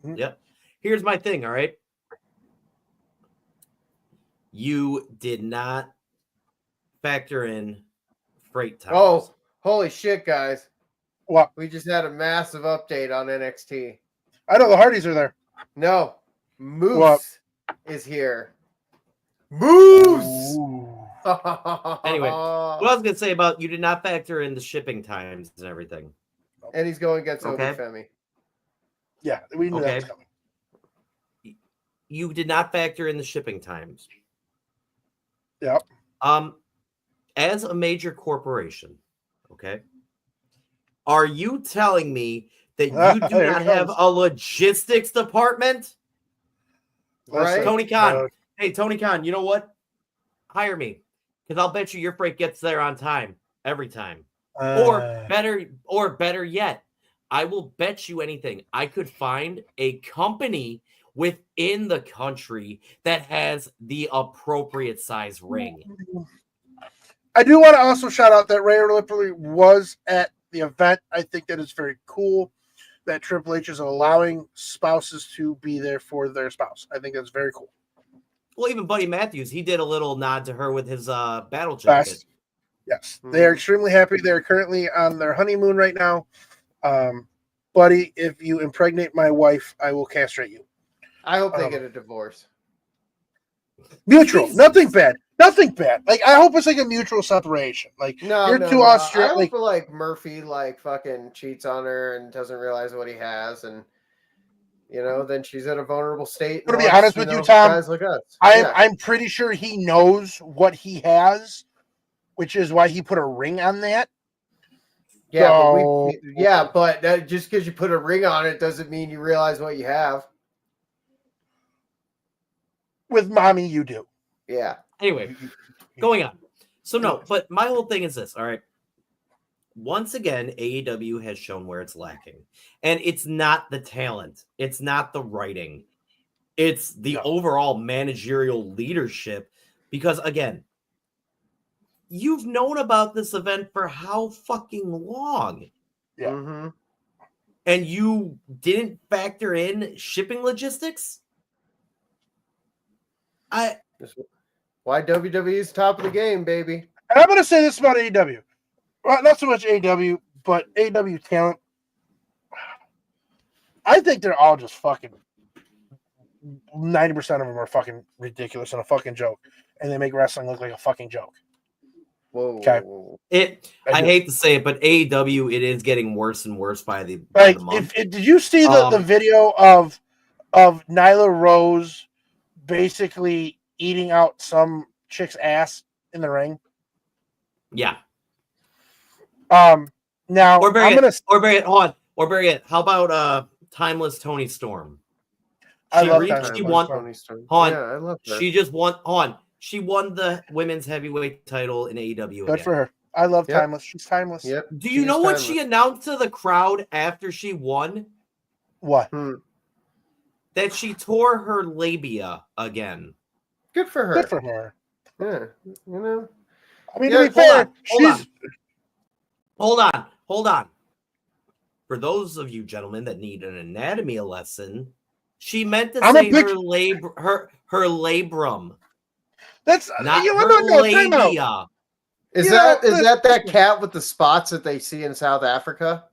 Yep. Here's my thing, all right? You did not factor in freight times. Oh, holy shit, guys. What? We just had a massive update on NXT. I know the Hardys are there. No. Moose is here. Moose! Anyway, what I was going to say about you did not factor in the shipping times and everything. And he's going against Obi Femi. Yeah, we knew that was coming. You did not factor in the shipping times. Yep. As a major corporation, okay, are you telling me that you do not have a logistics department? Right. Tony Khan. Hey, Tony Khan, you know what? Hire me. Because I'll bet you your freight gets there on time every time. Or better yet, I will bet you anything. I could find a company within the country that has the appropriate size ring. I do want to also shout out that Rhea Ripley was at the event. I think that is very cool that Triple H is allowing spouses to be there for their spouse. I think that's very cool. Well, even Buddy Matthews, he did a little nod to her with his battle jacket. Yes, they are extremely happy. They're currently on their honeymoon right now. Buddy, if you impregnate my wife, I will castrate you. I hope they get a divorce. Mutual. Nothing bad. Nothing bad. Like, I hope it's like a mutual separation. Like, you're too Australian. I hope like Murphy like fucking cheats on her and doesn't realize what he has, and then she's in a vulnerable state. To be honest with you, Tom, guys like us. I'm pretty sure he knows what he has, which is why he put a ring on that. Yeah, but just because you put a ring on it doesn't mean you realize what you have. With mommy, you do. Yeah. Anyway, going on. So no, but my whole thing is this. All right. Once again, AEW has shown where it's lacking, and it's not the talent, it's not the writing, it's the overall managerial leadership. Because again, you've known about this event for how fucking long? Yeah. Mm-hmm. And you didn't factor in shipping logistics? Why WWE's top of the game, baby. And I'm going to say this about AEW. Well, not so much AEW, but AEW talent. I think they're all just fucking 90% of them are fucking ridiculous and a fucking joke. And they make wrestling look like a fucking joke. Whoa. Okay. I hate to say it, but AEW, it is getting worse and worse by the month. Did you see the video of Nyla Rose basically eating out some chick's ass in the ring? Yeah. Now or bury it. How about Timeless Tony Storm? I love Tony Storm. I love her. She just won. She won the women's heavyweight title in AEW. Good for her. I love Timeless. She's timeless. Yep. Do you know what she announced to the crowd after she won? What? That she tore her labia again. Good for her. Good for her. Yeah. You know. I mean, to be fair, Hold on. For those of you gentlemen that need an anatomy lesson, she meant to say her labrum. That's not her labia. Is that cat with the spots that they see in South Africa?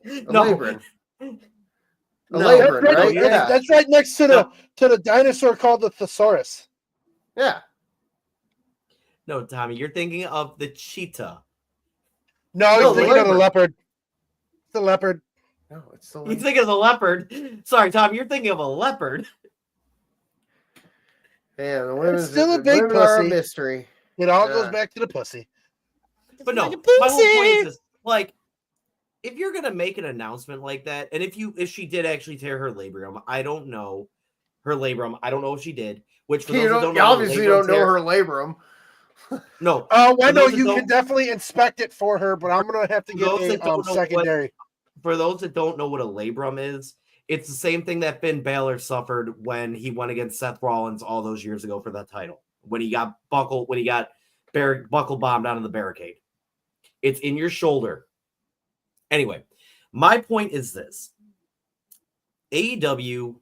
No. Labrum. Labrum, right? Yeah. That's right next to the dinosaur called the thesaurus. Yeah. No, Tommy, you're thinking of the cheetah. No, you're thinking of the leopard. The leopard. No, it's the leopard. You're thinking of the leopard. Sorry, Tommy, you're thinking of a leopard. Yeah, the women's still a big pussy. Are a mystery. It all goes back to the pussy. But no, my whole point is like, if you're gonna make an announcement like that, and if she did actually tear her labrum, I don't know her labrum. I don't know if she did. Which for those who don't know, obviously don't know her labrum. No. Wendell, you can definitely inspect it for her, but I'm gonna have to get a secondary. For those that don't know what a labrum is, it's the same thing that Finn Balor suffered when he went against Seth Rollins all those years ago for that title. When he got buckle bombed out of the barricade. It's in your shoulder. Anyway, my point is this. AEW,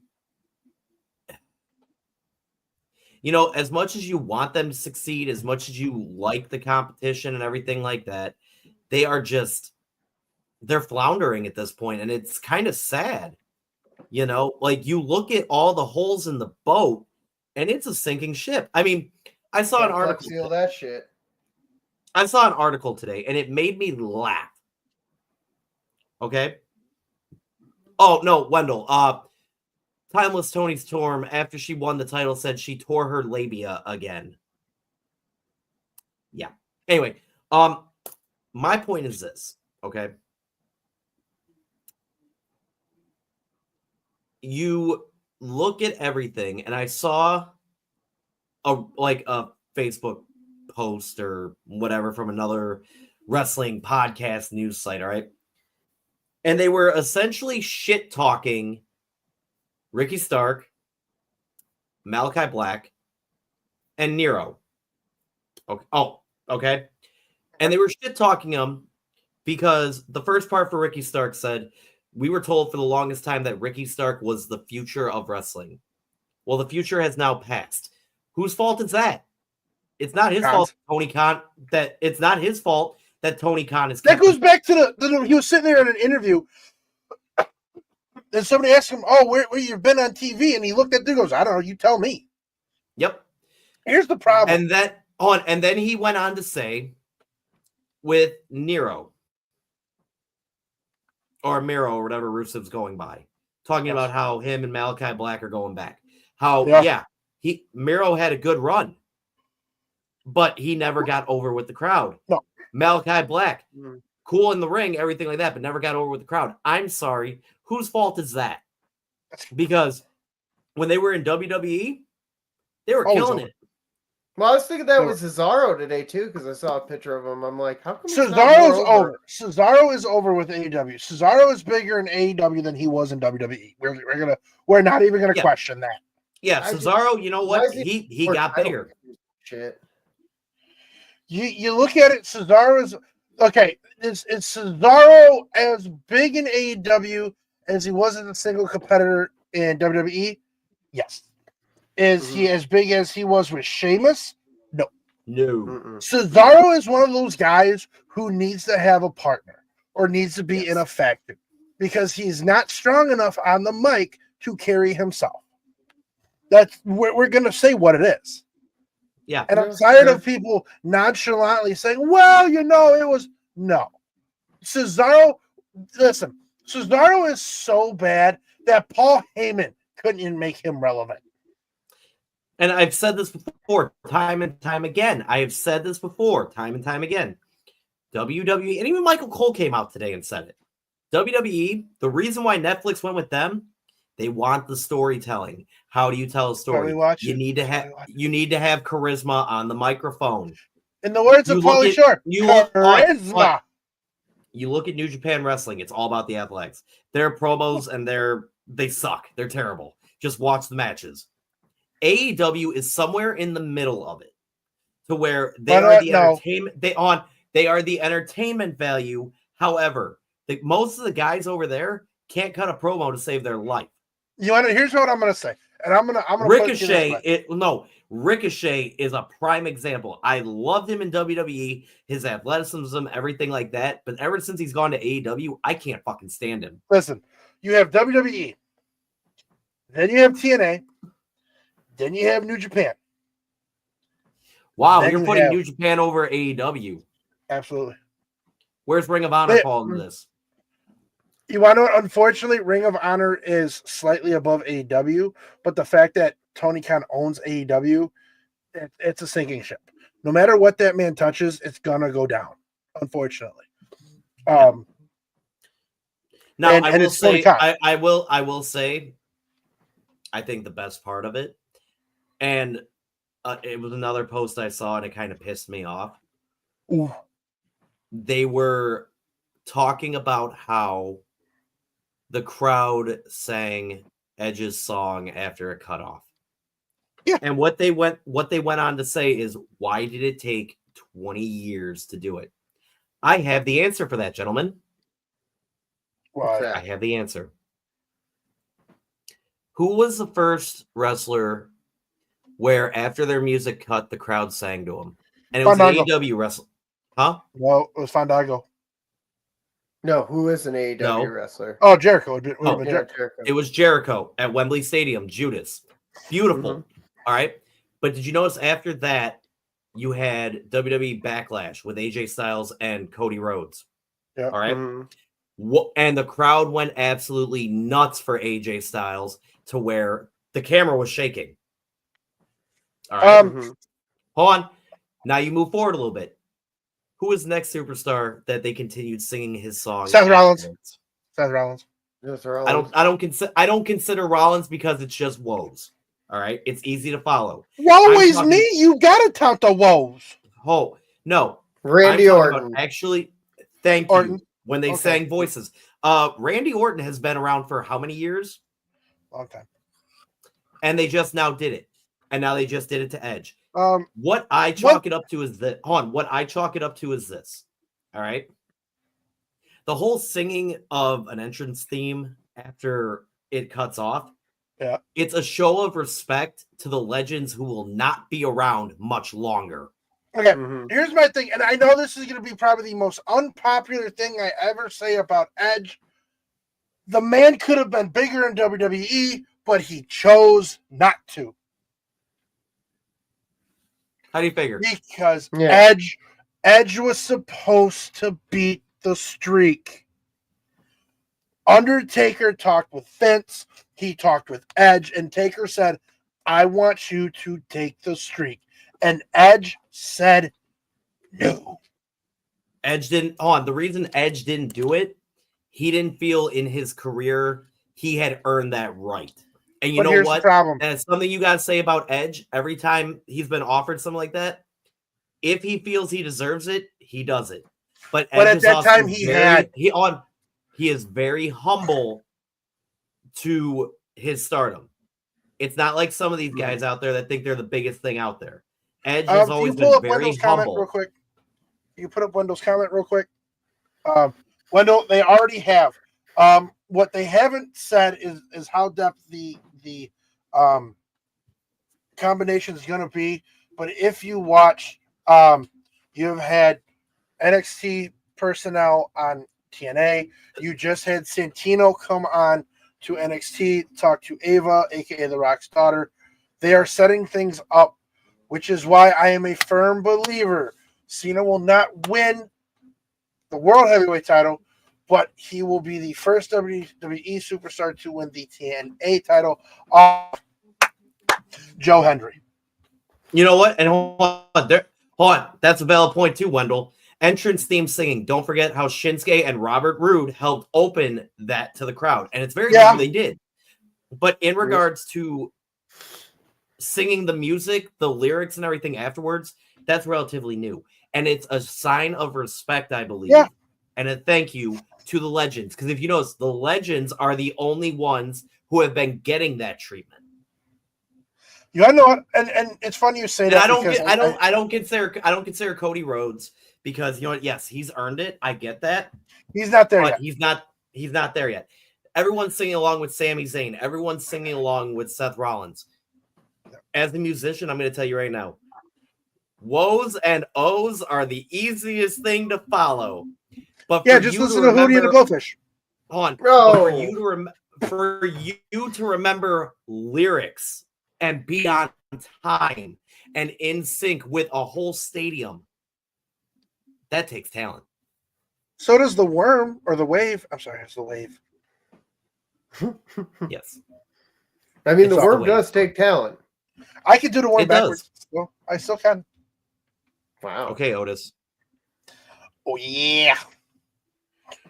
as much as you want them to succeed, as much as you like the competition and everything like that, they're floundering at this point, and it's kind of sad. Like you look at all the holes in the boat, and it's a sinking ship. I mean, I saw an article. Seal that shit. I saw an article today, and it made me laugh. Okay. Oh no, Wendell. Timeless Tony Storm, after she won the title, said she tore her labia again. Yeah. Anyway, my point is this. Okay. You look at everything, and I saw a Facebook post or whatever from another wrestling podcast news site, all right? And they were essentially shit talking Ricky Stark, Malachi Black, and Nero. Okay. Oh, okay. And they were shit talking them because the first part for Ricky Stark said, we were told for the longest time that Ricky Stark was the future of wrestling. Well, the future has now passed. Whose fault is that? It's not his fault, Tony Khan. It's not his fault that Tony Khan is. That goes back to he was sitting there in an interview, and somebody asked him, "Oh, where you've been on TV?" And he looked at them and goes, "I don't know. You tell me." Yep. Here's the problem. And then he went on to say, with Nero or Miro or whatever Rusev's going by, talking about how him and Malachi Black are going back. How Miro had a good run, but he never got over with the crowd. No. Malachi Black, cool in the ring, everything like that, but never got over with the crowd. I'm sorry. Whose fault is that? Because when they were in WWE, They were Always killing over. it. Well, I was thinking that was Cesaro today too, because I saw a picture of him. I'm like, how come Cesaro's it's not more over. Cesaro is over with AEW. Cesaro is bigger in AEW than he was in WWE. We're not even gonna question that. Yeah, Cesaro, you know what? He got bigger. Shit. You look at it, Cesaro is okay. Is Cesaro as big in AEW as he was as a single competitor in WWE? Yes. Is he as big as he was with Sheamus? No. Cesaro is one of those guys who needs to have a partner or needs to be in a faction because he's not strong enough on the mic to carry himself. We're going to say what it is. Yeah. And I'm tired of people nonchalantly saying, well, it was no. Cesaro, listen, Cesaro is so bad that Paul Heyman couldn't even make him relevant. And I've said this before, time and time again. I have said this before, time and time again. WWE, and even Michael Cole came out today and said it. WWE, the reason why Netflix went with them, they want the storytelling. How do you tell a story? You need to have charisma on the microphone. In the words of Pauly Shore, charisma. You look at New Japan Wrestling, it's all about the athletics. Their promos and they suck. They're terrible. Just watch the matches. AEW is somewhere in the middle of it, to where they are the entertainment. They are the entertainment value. However, most of the guys over there can't cut a promo to save their life. Here's what I'm going to say, and I'm going to Ricochet. Ricochet is a prime example. I loved him in WWE, his athleticism, everything like that. But ever since he's gone to AEW, I can't fucking stand him. Listen, you have WWE, then you have TNA. Then you have New Japan. Wow, you're putting New Japan over AEW. Absolutely. Where's Ring of Honor falling into this? You want to know, unfortunately, Ring of Honor is slightly above AEW, but the fact that Tony Khan owns AEW, it's a sinking ship. No matter what that man touches, it's going to go down, unfortunately. Now, I will say, I think the best part of it, and it was another post I saw, and it kind of pissed me off. Ooh. They were talking about how the crowd sang Edge's song after it cut off. Yeah. And what they went on to say is, why did it take 20 years to do it? I have the answer for that, gentlemen. Why? I have the answer. Who was the first wrestler where after their music cut, the crowd sang to him? And it was an AEW wrestler. Huh? No, it was Fandango. No, who is an AEW wrestler? Oh, Jericho. Jericho. It was Jericho at Wembley Stadium, Judas. Beautiful. All right. But did you notice after that, you had WWE Backlash with AJ Styles and Cody Rhodes? Yeah. All right. And the crowd went absolutely nuts for AJ Styles to where the camera was shaking. All right. Hold on. Now you move forward a little bit. Who is the next superstar that they continued singing his song? Seth Rollins. Seth Rollins. I don't consider Rollins because it's just woes. All right. It's easy to follow. Woe is me. You gotta count the woes. Oh, no. Randy Orton. Actually, thank you. When they sang voices. Randy Orton has been around for how many years? Long time. And they just now did it. And now they just did it to Edge. What I chalk it up to is this. All right. The whole singing of an entrance theme after it cuts off. Yeah. It's a show of respect to the legends who will not be around much longer. Okay, here's my thing, and I know this is going to be probably the most unpopular thing I ever say about Edge. The man could have been bigger in WWE, but he chose not to. How do you figure? Because Edge was supposed to beat the streak. Undertaker talked with Vince, he talked with Edge, and Taker said, I want you to take the streak. And Edge said no. Edge didn't. The reason Edge didn't do it, he didn't feel in his career he had earned that right. And you But know here's what? the problem. And it's something you got to say about Edge. Every time he's been offered something like that, if he feels he deserves it, he does it. But Edge at is that also time, he is very humble to his stardom. It's not like some of these guys out there that think they're the biggest thing out there. Edge has always been very humble. Real quick. You put up Wendell's comment real quick. Wendell, they already have. What they haven't said is how depth the combination is going to be. But if you watch, you've had NXT personnel on TNA. You just had Santino come on to NXT, talk to Ava, aka The Rock's daughter. They are setting things up, which is why I am a firm believer Cena will not win the World Heavyweight title, but he will be the first WWE superstar to win the TNA title off Joe Hendry. You know what? And hold on. That's a valid point too, Wendell. Entrance theme singing. Don't forget how Shinsuke and Robert Roode helped open that to the crowd. And it's very true they did. But in regards to singing the music, the lyrics and everything afterwards, that's relatively new. And it's a sign of respect, I believe. Yeah. And a thank you to the legends. Because if you notice, the legends are the only ones who have been getting that treatment. You know what? And it's funny you say that. I don't consider Cody Rhodes because you know what? Yes, he's earned it. I get that. He's not there yet. He's not there yet. Everyone's singing along with Sami Zayn. Everyone's singing along with Seth Rollins. As a musician, I'm going to tell you right now, woes and O's are the easiest thing to follow. But just listen to Hootie and the Blowfish. Hold on. For you to remember lyrics and be on time and in sync with a whole stadium, that takes talent. So does the Worm or the Wave. I'm sorry, it's the Wave. Yes. I mean, the Worm does take talent. I could do the Worm backwards. Well, I still can. Wow. Okay, Otis. Oh, yeah.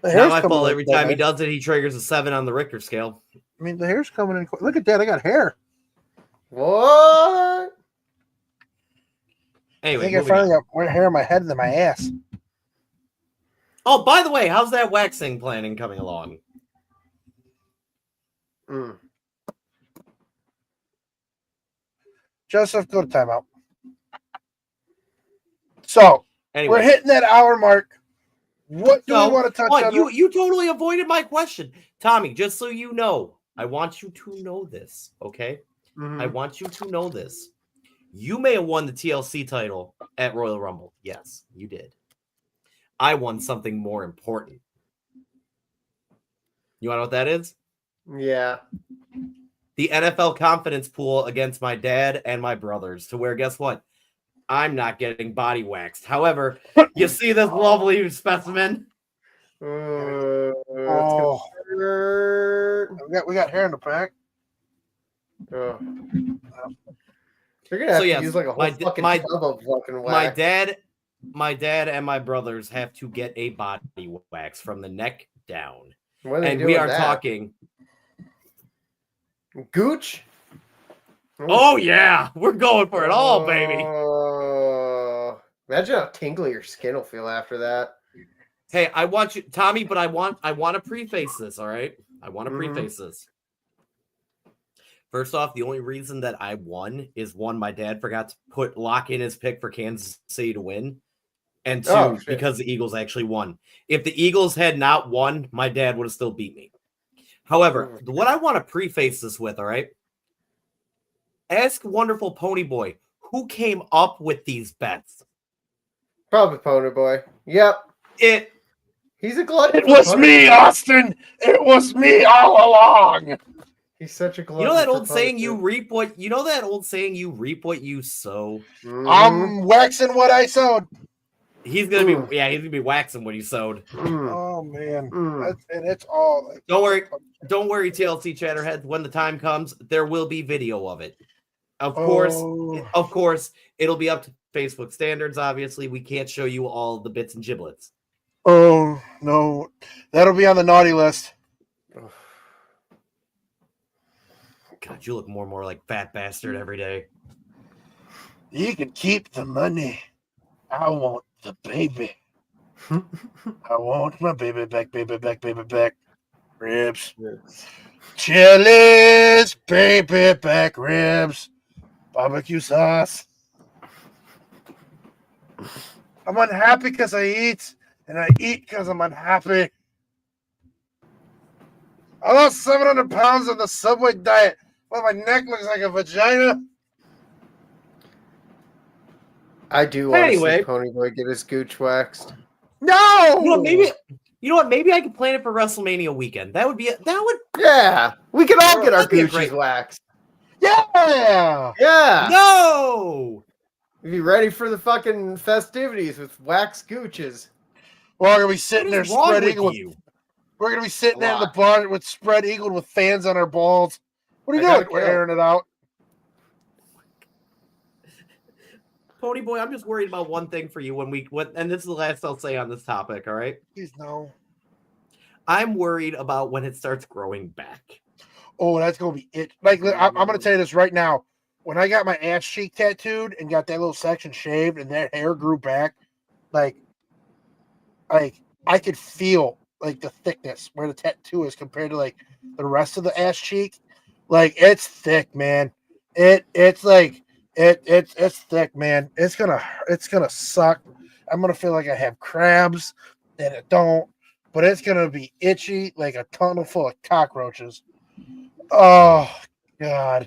Not my fault. Every time he does it, he triggers a 7 on the Richter scale. I mean, the hair's coming in. Look at that. I got hair. What? Anyway, I think I finally got more hair on my head than my ass. Oh, by the way, how's that waxing planning coming along? Joseph, go to timeout. So, anyway, we're hitting that hour mark. What do we want to touch on? You totally avoided my question. Tommy, just so you know, I want you to know this, okay? I want you to know this. You may have won the TLC title at Royal Rumble. Yes, you did. I won something more important. You want to know what that is? Yeah. The NFL confidence pool against my dad and my brothers, to where, guess what? I'm not getting body waxed. However, you see this lovely specimen? We got hair in the pack. You're gonna have to use like a whole fucking tub of fucking wax. My dad and my brothers have to get a body wax from the neck down. And we are talking Gooch. Oh yeah, we're going for it all, baby. Imagine how tingly your skin will feel after that. Hey, I want you, Tommy, but I want to preface this, all right? I want to preface this. First off, the only reason that I won is one, my dad forgot to lock in his pick for Kansas City to win. And two, because the Eagles actually won. If the Eagles had not won, my dad would have still beat me. However, what I want to preface this with, all right? Ask Wonderful Pony Boy, who came up with these bets? Probably Pony Boy. Yep. He's a glutton. It was me, Austin. It was me all along. He's such a glutton. You know that old saying, you reap what you sow? I'm waxing what I sowed. He's gonna be waxing what he sowed. Oh man. And it's all like, don't worry, TLC Chatterheads. When the time comes, there will be video of it. Of course, it'll be up to Facebook standards. Obviously, we can't show you all the bits and giblets. Oh no, that'll be on the naughty list. God, you look more and more like fat bastard every day. You can keep the money. I want the baby. I want my baby back, baby back, baby back. Ribs. Chili's, baby back ribs. Barbecue sauce. I'm unhappy because I eat, and I eat because I'm unhappy. I lost 700 pounds on the Subway diet. Well, my neck looks like a vagina. I do want to see Anyway. Ponyboy get his gooch waxed. No! You know what? Maybe I could plan it for WrestleMania weekend. That would Yeah, we can all get our that'd be a gooches great- waxed. Yeah! Yeah! No! Be ready for the fucking festivities with wax gooches. We're gonna be sitting there What is wrong spread with eagle. you? We're gonna be sitting there in the lot. bar with spread eagled with fans on our balls. What are you I gotta doing? We're kill. airing it out. Ponyboy, I'm just worried about one thing for you and this is the last I'll say on this topic, all right? Please no. I'm worried about when it starts growing back. Oh, that's gonna be it. Like I'm gonna tell you this right now. When I got my ass cheek tattooed and got that little section shaved and that hair grew back, like I could feel like the thickness where the tattoo is compared to like the rest of the ass cheek. Like it's thick, man. It's thick, man. It's gonna suck. I'm gonna feel like I have crabs and it don't, but it's gonna be itchy like a tunnel full of cockroaches. Oh God.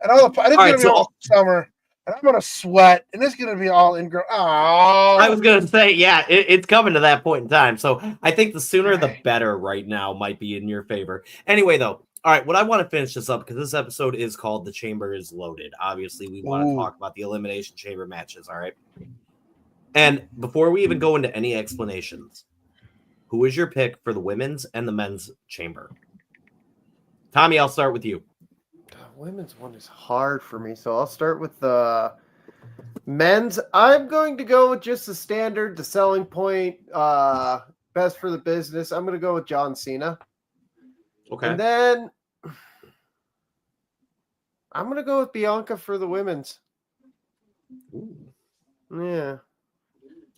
And it's gonna be all summer, and I'm gonna sweat, and it's gonna be all ingrown. Oh, I was gonna say, yeah, it's coming to that point in time. So I think the sooner the better right now might be in your favor. Anyway, though, all right, what I want to finish this up because this episode is called "The Chamber is Loaded." Obviously, we want to talk about the Elimination Chamber matches. All right, and before we even go into any explanations, who is your pick for the women's and the men's chamber? Tommy, I'll start with you. Women's one is hard for me, so I'll start with the men's. I'm going to go with just the standard, the selling point, best for the business. I'm going to go with John Cena. Okay. And then I'm going to go with Bianca for the women's. Ooh. Yeah.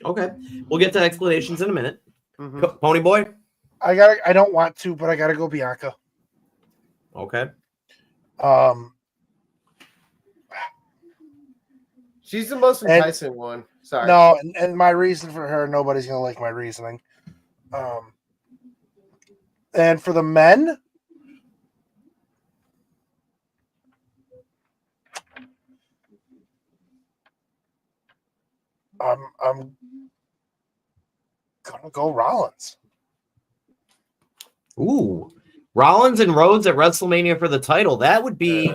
Okay. We'll get to explanations in a minute. Mm-hmm. Ponyboy? I don't want to, but I gotta go Bianca. Okay. She's the most enticing one. Sorry. No, and my reason for her, nobody's gonna like my reasoning. And for the men, I'm gonna go Rollins. Ooh. Rollins and Rhodes at WrestleMania for the title. That would be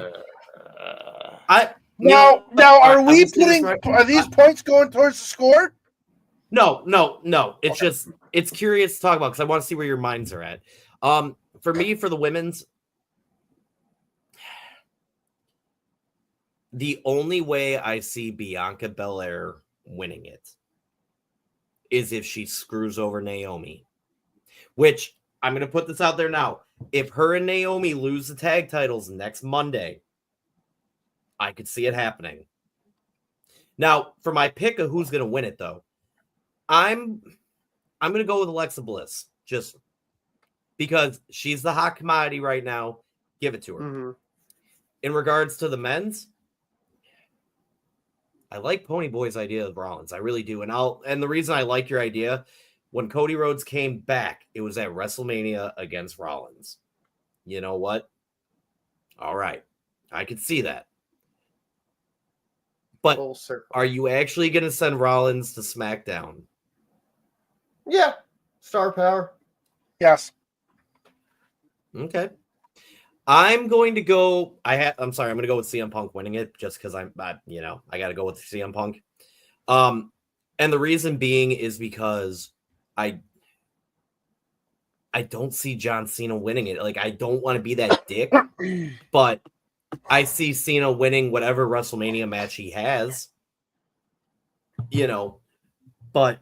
Now, are these points going towards the score? No. It's just it's curious to talk about because I want to see where your minds are at. For me, for the women's, the only way I see Bianca Belair winning it is if she screws over Naomi. Which I'm going to put this out there now. If her and Naomi lose the tag titles next Monday, I could see it happening. Now, for my pick of who's going to win it, though, I'm going to go with Alexa Bliss, just because she's the hot commodity right now. Give it to her. Mm-hmm. In regards to the men's, I like Ponyboy's idea of Rollins. I really do. And the reason I like your idea, when Cody Rhodes came back, it was at WrestleMania against Rollins. You know what? All right. I could see that. But are you actually going to send Rollins to SmackDown? Yeah. Star power. Yes. Okay. I'm going to go. I'm sorry. I'm going to go with CM Punk winning it just because I got to go with CM Punk. And the reason being is because I don't see John Cena winning it. Like, I don't want to be that dick, but I see Cena winning whatever WrestleMania match he has, but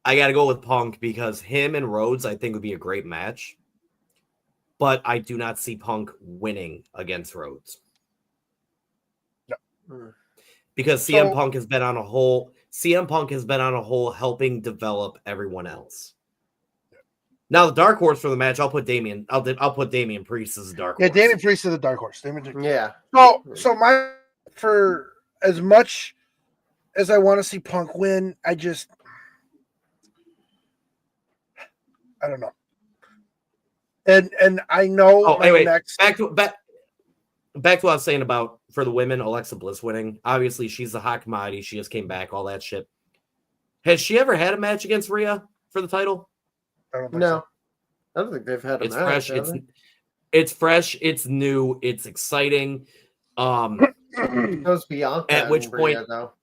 I got to go with Punk because him and Rhodes, I think, would be a great match. but I do not see Punk winning against Rhodes. No. Because CM Punk has been on a whole helping develop everyone else. Now the dark horse for the match, I'll put Damian Priest as a dark horse. Yeah, Damian Priest is the dark horse. Yeah. So for as much as I want to see Punk win, I don't know. And I know. Oh, anyway, back to what I was saying about for the women, Alexa Bliss winning. Obviously, she's a hot commodity. She just came back, all that shit. Has she ever had a match against Rhea for the title? No, I don't think they've had a match. It's fresh. It's new. It's exciting. It was Bianca. At which point, Rhea, though.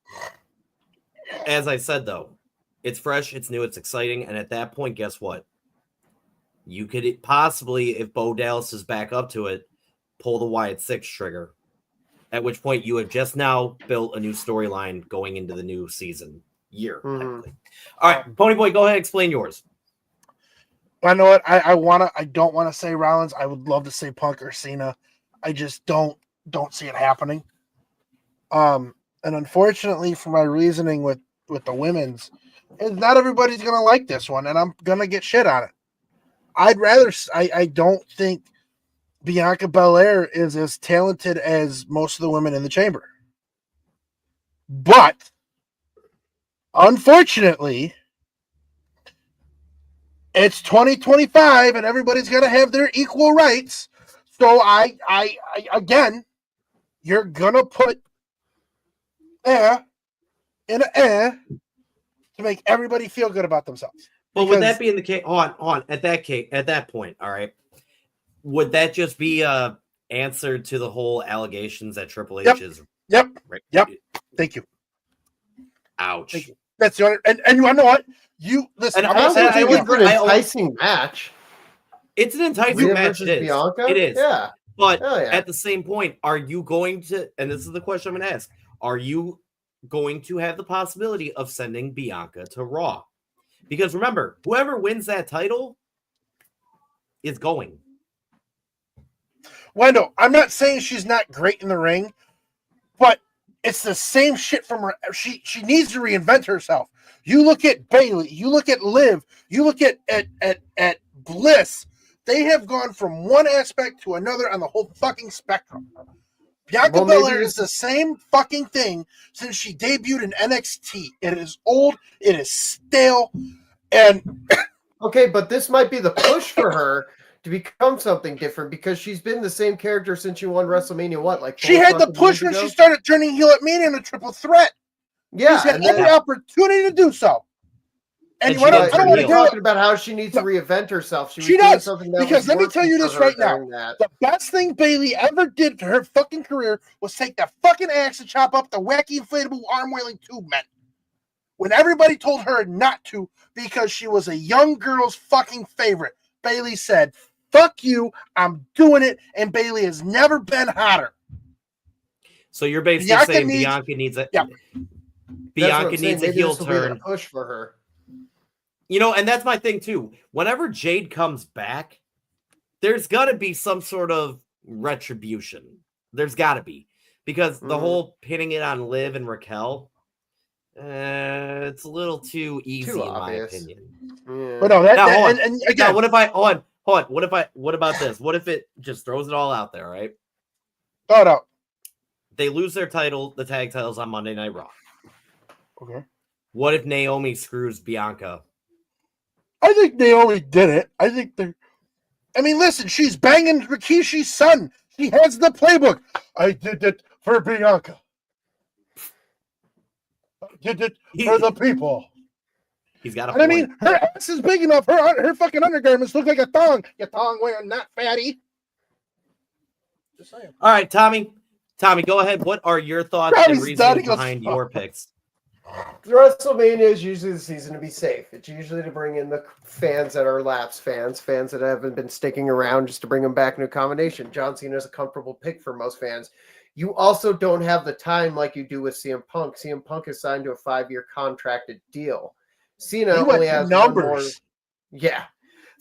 As I said, though, it's fresh. It's new. It's exciting. And at that point, guess what? You could possibly, if Bo Dallas is back up to it, pull the Wyatt 6 trigger. At which point, you have just now built a new storyline going into the new season year. Mm-hmm. All right, Pony Boy, go ahead, explain yours. I know what I don't want to say Rollins. I would love to say Punk or Cena. I just don't see it happening. And unfortunately, for my reasoning with the women's, is not everybody's gonna like this one, and I'm gonna get shit on it. I don't think Bianca Belair is as talented as most of the women in the chamber. But unfortunately, it's 2025 and everybody's going to have their equal rights. So I again, you're going to put in an to make everybody feel good about themselves. But would that be in the case? At that point, all right. Would that just be a answer to the whole allegations that Triple H is? Yep. Right? Yep. Thank you. Ouch. Thank you. That's the only, and you know what? You listen. And I would put an enticing match. It's an enticing match. It is. Bianca? It is. Yeah. But at the same point, are you going to? And this is the question I'm going to ask: are you going to have the possibility of sending Bianca to Raw? Because remember, whoever wins that title is going. Wendell, I'm not saying she's not great in the ring, but it's the same shit from her. She needs to reinvent herself. You look at Bayley, you look at Liv, you look at Bliss. They have gone from one aspect to another on the whole fucking spectrum. Bianca Belair is the same fucking thing since she debuted in NXT. It is old, it is stale, and okay, but this might be the push for her to become something different because she's been the same character since she won WrestleMania. What, like she had the push when she started turning heel at Mania in a triple threat. Yeah, she's had every opportunity to do so. And I don't want to talking about how she needs to reinvent herself. She does, because let me tell you this right now: the best thing Bayley ever did to her fucking career was take that fucking axe and chop up the wacky inflatable arm wheeling tube men. When everybody told her not to because she was a young girl's fucking favorite, Bayley said, "Fuck you, I'm doing it," and Bayley has never been hotter. So you're basically saying Bianca needs a heel turn. Push for her. You know, and that's my thing too. Whenever Jade comes back, there's got to be some sort of retribution. There's got to be. Because the whole pinning it on Liv and Raquel, it's a little too easy in my opinion. Yeah. But no, and again, what if I hold on? What about this? What if it just throws it all out there, right? Throw it out. They lose their title, the tag titles on Monday Night Raw. Okay. What if Naomi screws Bianca? I think Naomi did it. Listen, she's banging Rikishi's son. She has the playbook. I did it for Bianca. I did it for the people. He's got a point. Her ass is big enough. Her fucking undergarments look like a thong. You thong wearing, not fatty. Just saying. All right, Tommy, go ahead. What are your thoughts and reasons behind your picks? WrestleMania is usually the season to be safe. It's usually to bring in the fans that are lapsed fans that haven't been sticking around, just to bring them back in a combination. John Cena is a comfortable pick for most fans. You also don't have the time like you do with CM Punk. CM Punk is signed to a 5-year contracted deal. Cena only has numbers. Yeah.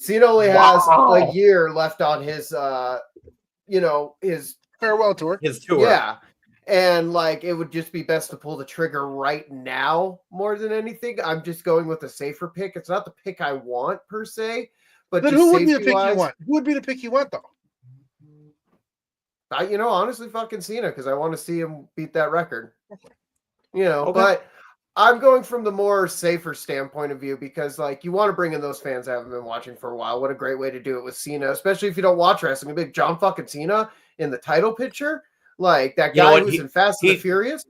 Cena only has a year left on his, his farewell tour. His tour. Yeah. And like it would just be best to pull the trigger right now more than anything. I'm just going with a safer pick. It's not the pick I want per se, but Then just who would be the pick you safety-wise, want? Who would be the pick you want though? honestly, fucking Cena, because I want to see him beat that record. Okay. But I'm going from the more safer standpoint of view because, like, you want to bring in those fans that haven't been watching for a while. What a great way to do it with Cena, especially if you don't watch wrestling. A big John fucking Cena in the title picture, like that guy who's in Fast and the Furious.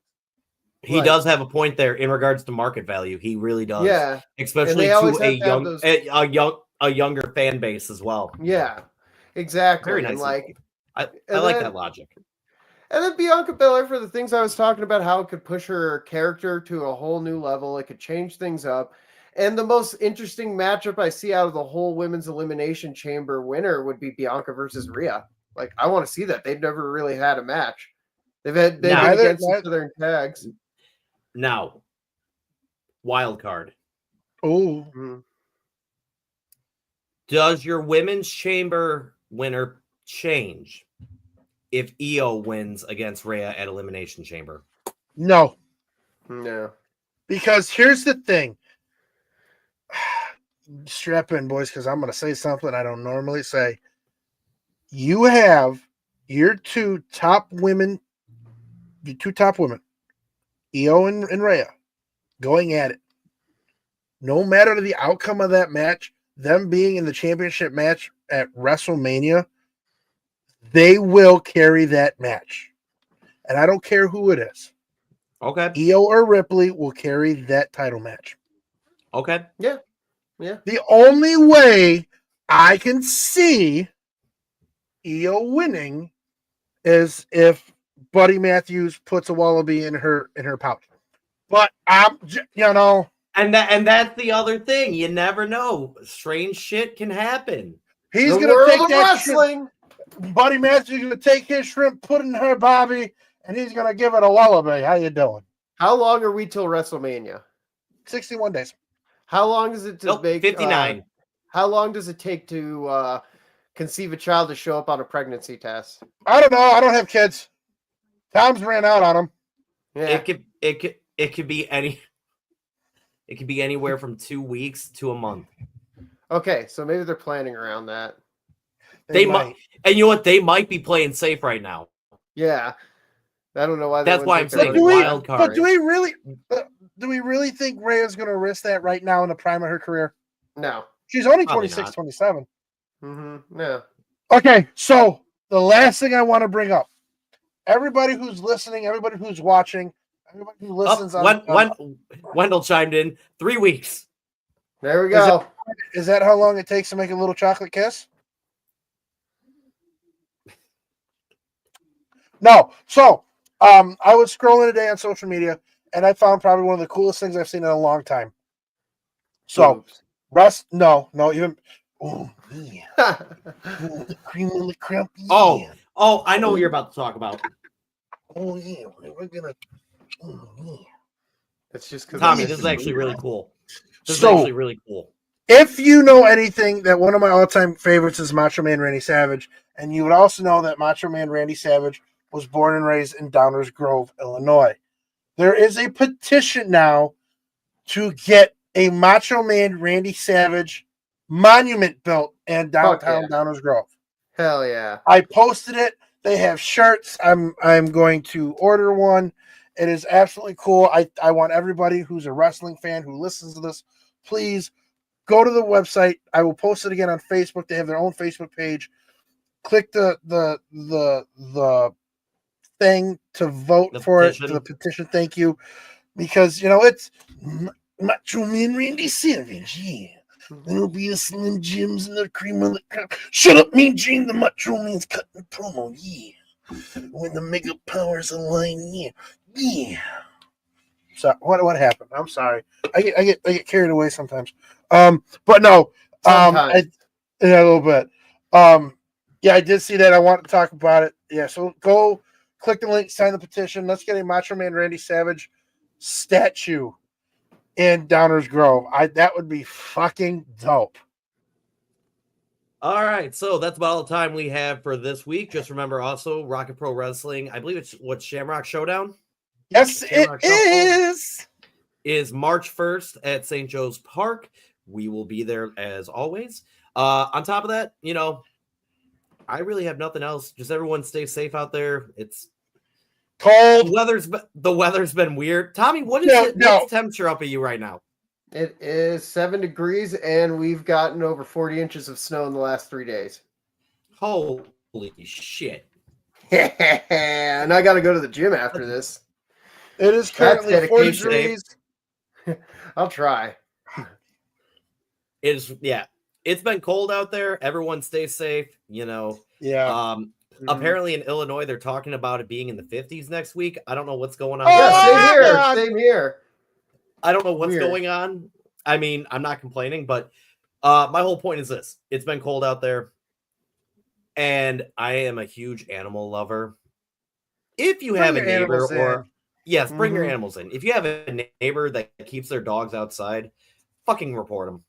He does have a point there in regards to market value. He really does. Yeah, especially to a younger fan base as well. Yeah, exactly. Very nice. And like, I like that logic. And then Bianca Belair, for the things I was talking about, how it could push her character to a whole new level. It could change things up. And the most interesting matchup I see out of the whole women's elimination chamber winner would be Bianca versus Rhea. Like, I want to see that. They've never really had a match. They've been against each other in tags. Now, wild card. Oh. Does your women's chamber winner change if Io wins against Rhea at Elimination Chamber? No. No. Because here's the thing. Strap in, boys, because I'm going to say something I don't normally say. You have your two top women, Io and Rhea, going at it. No matter the outcome of that match, them being in the championship match at WrestleMania, they will carry that match. And I don't care who it is. Okay. Io or Ripley will carry that title match. Okay. Yeah. The only way I can see Io winning is if Buddy Matthews puts a wallaby in her pouch. But and that's the other thing. You never know. Strange shit can happen. He's going to take that wrestling. Buddy Matthews is going to take his shrimp, put it in her bobby, and he's going to give it a wallaby. How you doing? How long are we till WrestleMania? 61 days. How long is it to make 59? How long does it take to conceive a child to show up on a pregnancy test? I don't know. I don't have kids. Tom's ran out on them. Yeah. It could be anywhere from 2 weeks to a month. Okay, so maybe they're planning around that. They might. And you know what? They might be playing safe right now. Yeah. I don't know why. That's why I'm saying wild card. But do we really think Rhea's going to risk that right now in the prime of her career? No. She's only 26, 27. No. Okay, so the last thing I want to bring up. Everybody who's listening, everybody who's watching, everybody who listens Wendell chimed in 3 weeks. There we go. Is that how long it takes to make a little chocolate kiss? No. So, I was scrolling today on social media, and I found probably one of the coolest things I've seen in a long time. So, even. Oh, yeah. The cream and the crump. Yeah. Oh, I know what you're about to talk about. Oh, yeah. We're going to. Oh, yeah. It's just because Tommy, this is actually really cool. This is actually really cool. If you know anything, that one of my all-time favorites is Macho Man Randy Savage, and you would also know that Macho Man Randy Savage was born and raised in Downers Grove, Illinois. There is a petition now to get a Macho Man Randy Savage monument built in downtown Downers Grove. Hell yeah. I posted it. They have shirts. I'm going to order one. It is absolutely cool. I want everybody who's a wrestling fan who listens to this, please go to the website. I will post it again on Facebook. They have their own Facebook page. Click the thing to vote for it, the petition. Thank you. Because, it's Macho Man Randy Savage. Yeah. There'll be the Slim Jims and the cream of the crop. Shut up, Mean Gene. The Macho Man's cutting promo. Yeah. When the mega powers align. Yeah. Yeah. So what happened? I'm sorry. I get carried away sometimes. But no. A little bit. Yeah, I did see that. I want to talk about it. Yeah, so go click the link, sign the petition. Let's get a Macho Man Randy Savage statue in Downers Grove. That would be fucking dope. All right, so that's about all the time we have for this week. Just remember also Rocket Pro Wrestling. I believe it's Shamrock Showdown. Yes, Shamrock it is March 1st at St. Joe's Park. We will be there as always. On top of that, I really have nothing else. Just everyone stay safe out there. It's cold. The weather's been weird. Tommy, what is it? What's the temperature up at you right now? It is 7 degrees, and we've gotten over 40 inches of snow in the last 3 days. Holy shit. And I got to go to the gym after this. It is currently 40 degrees. I'll try. It's been cold out there. Everyone stay safe, Yeah. Apparently in Illinois, they're talking about it being in the 50s next week. I don't know what's going on. Yeah, same here. I don't know what's going on. I mean, I'm not complaining, but my whole point is this. It's been cold out there, and I am a huge animal lover. If you have a neighbor bring your animals in. If you have a neighbor that keeps their dogs outside, fucking report them.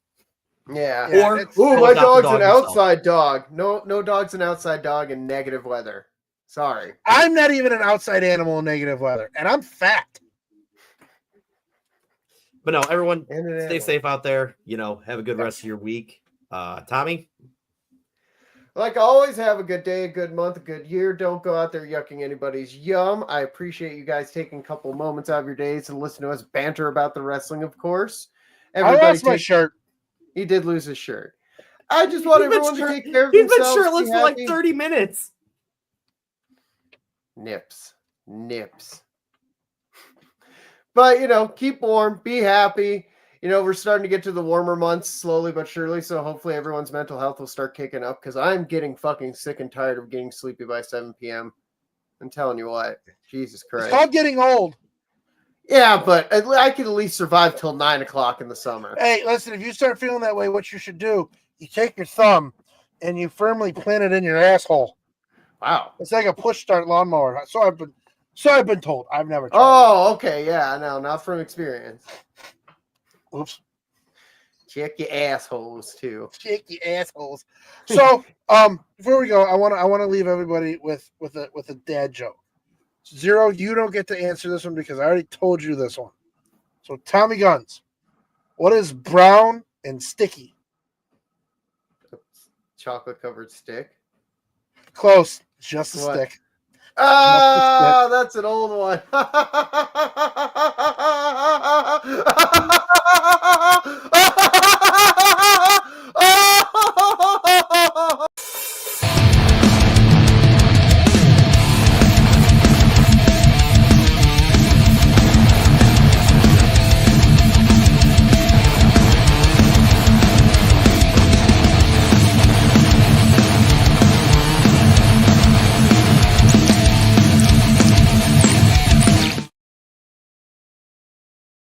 Yeah. Or my dog's an outside dog. No dog's an outside dog in negative weather. Sorry. I'm not even an outside animal in negative weather, and I'm fat. But no, everyone stay safe out there. Have a good rest of your week. Tommy? Like always, have a good day, a good month, a good year. Don't go out there yucking anybody's yum. I appreciate you guys taking a couple moments out of your days to listen to us banter about the wrestling, of course. I lost my shirt. He did lose his shirt. I just want everyone to take care of themselves. He's been shirtless for like 30 minutes. Nips. But, keep warm. Be happy. We're starting to get to the warmer months slowly but surely. So hopefully everyone's mental health will start kicking up because I'm getting fucking sick and tired of getting sleepy by 7 p.m. I'm telling you what. Jesus Christ. It's called getting old. Yeah, but I could at least survive till 9 o'clock in the summer. Hey, listen, if you start feeling that way, what you should do, you take your thumb and you firmly plant it in your asshole. Wow. It's like a push start lawnmower. So I've been told. I've never tried. Oh, okay. Yeah, no, not from experience. Oops. Check your assholes too. Check your assholes. So, before we go, I want to leave everybody with a dad joke. Zero, you don't get to answer this one because I already told you this one. So, Tommy Guns, what is brown and sticky? Chocolate covered stick. Close. Just a stick. Ah, that's an old one.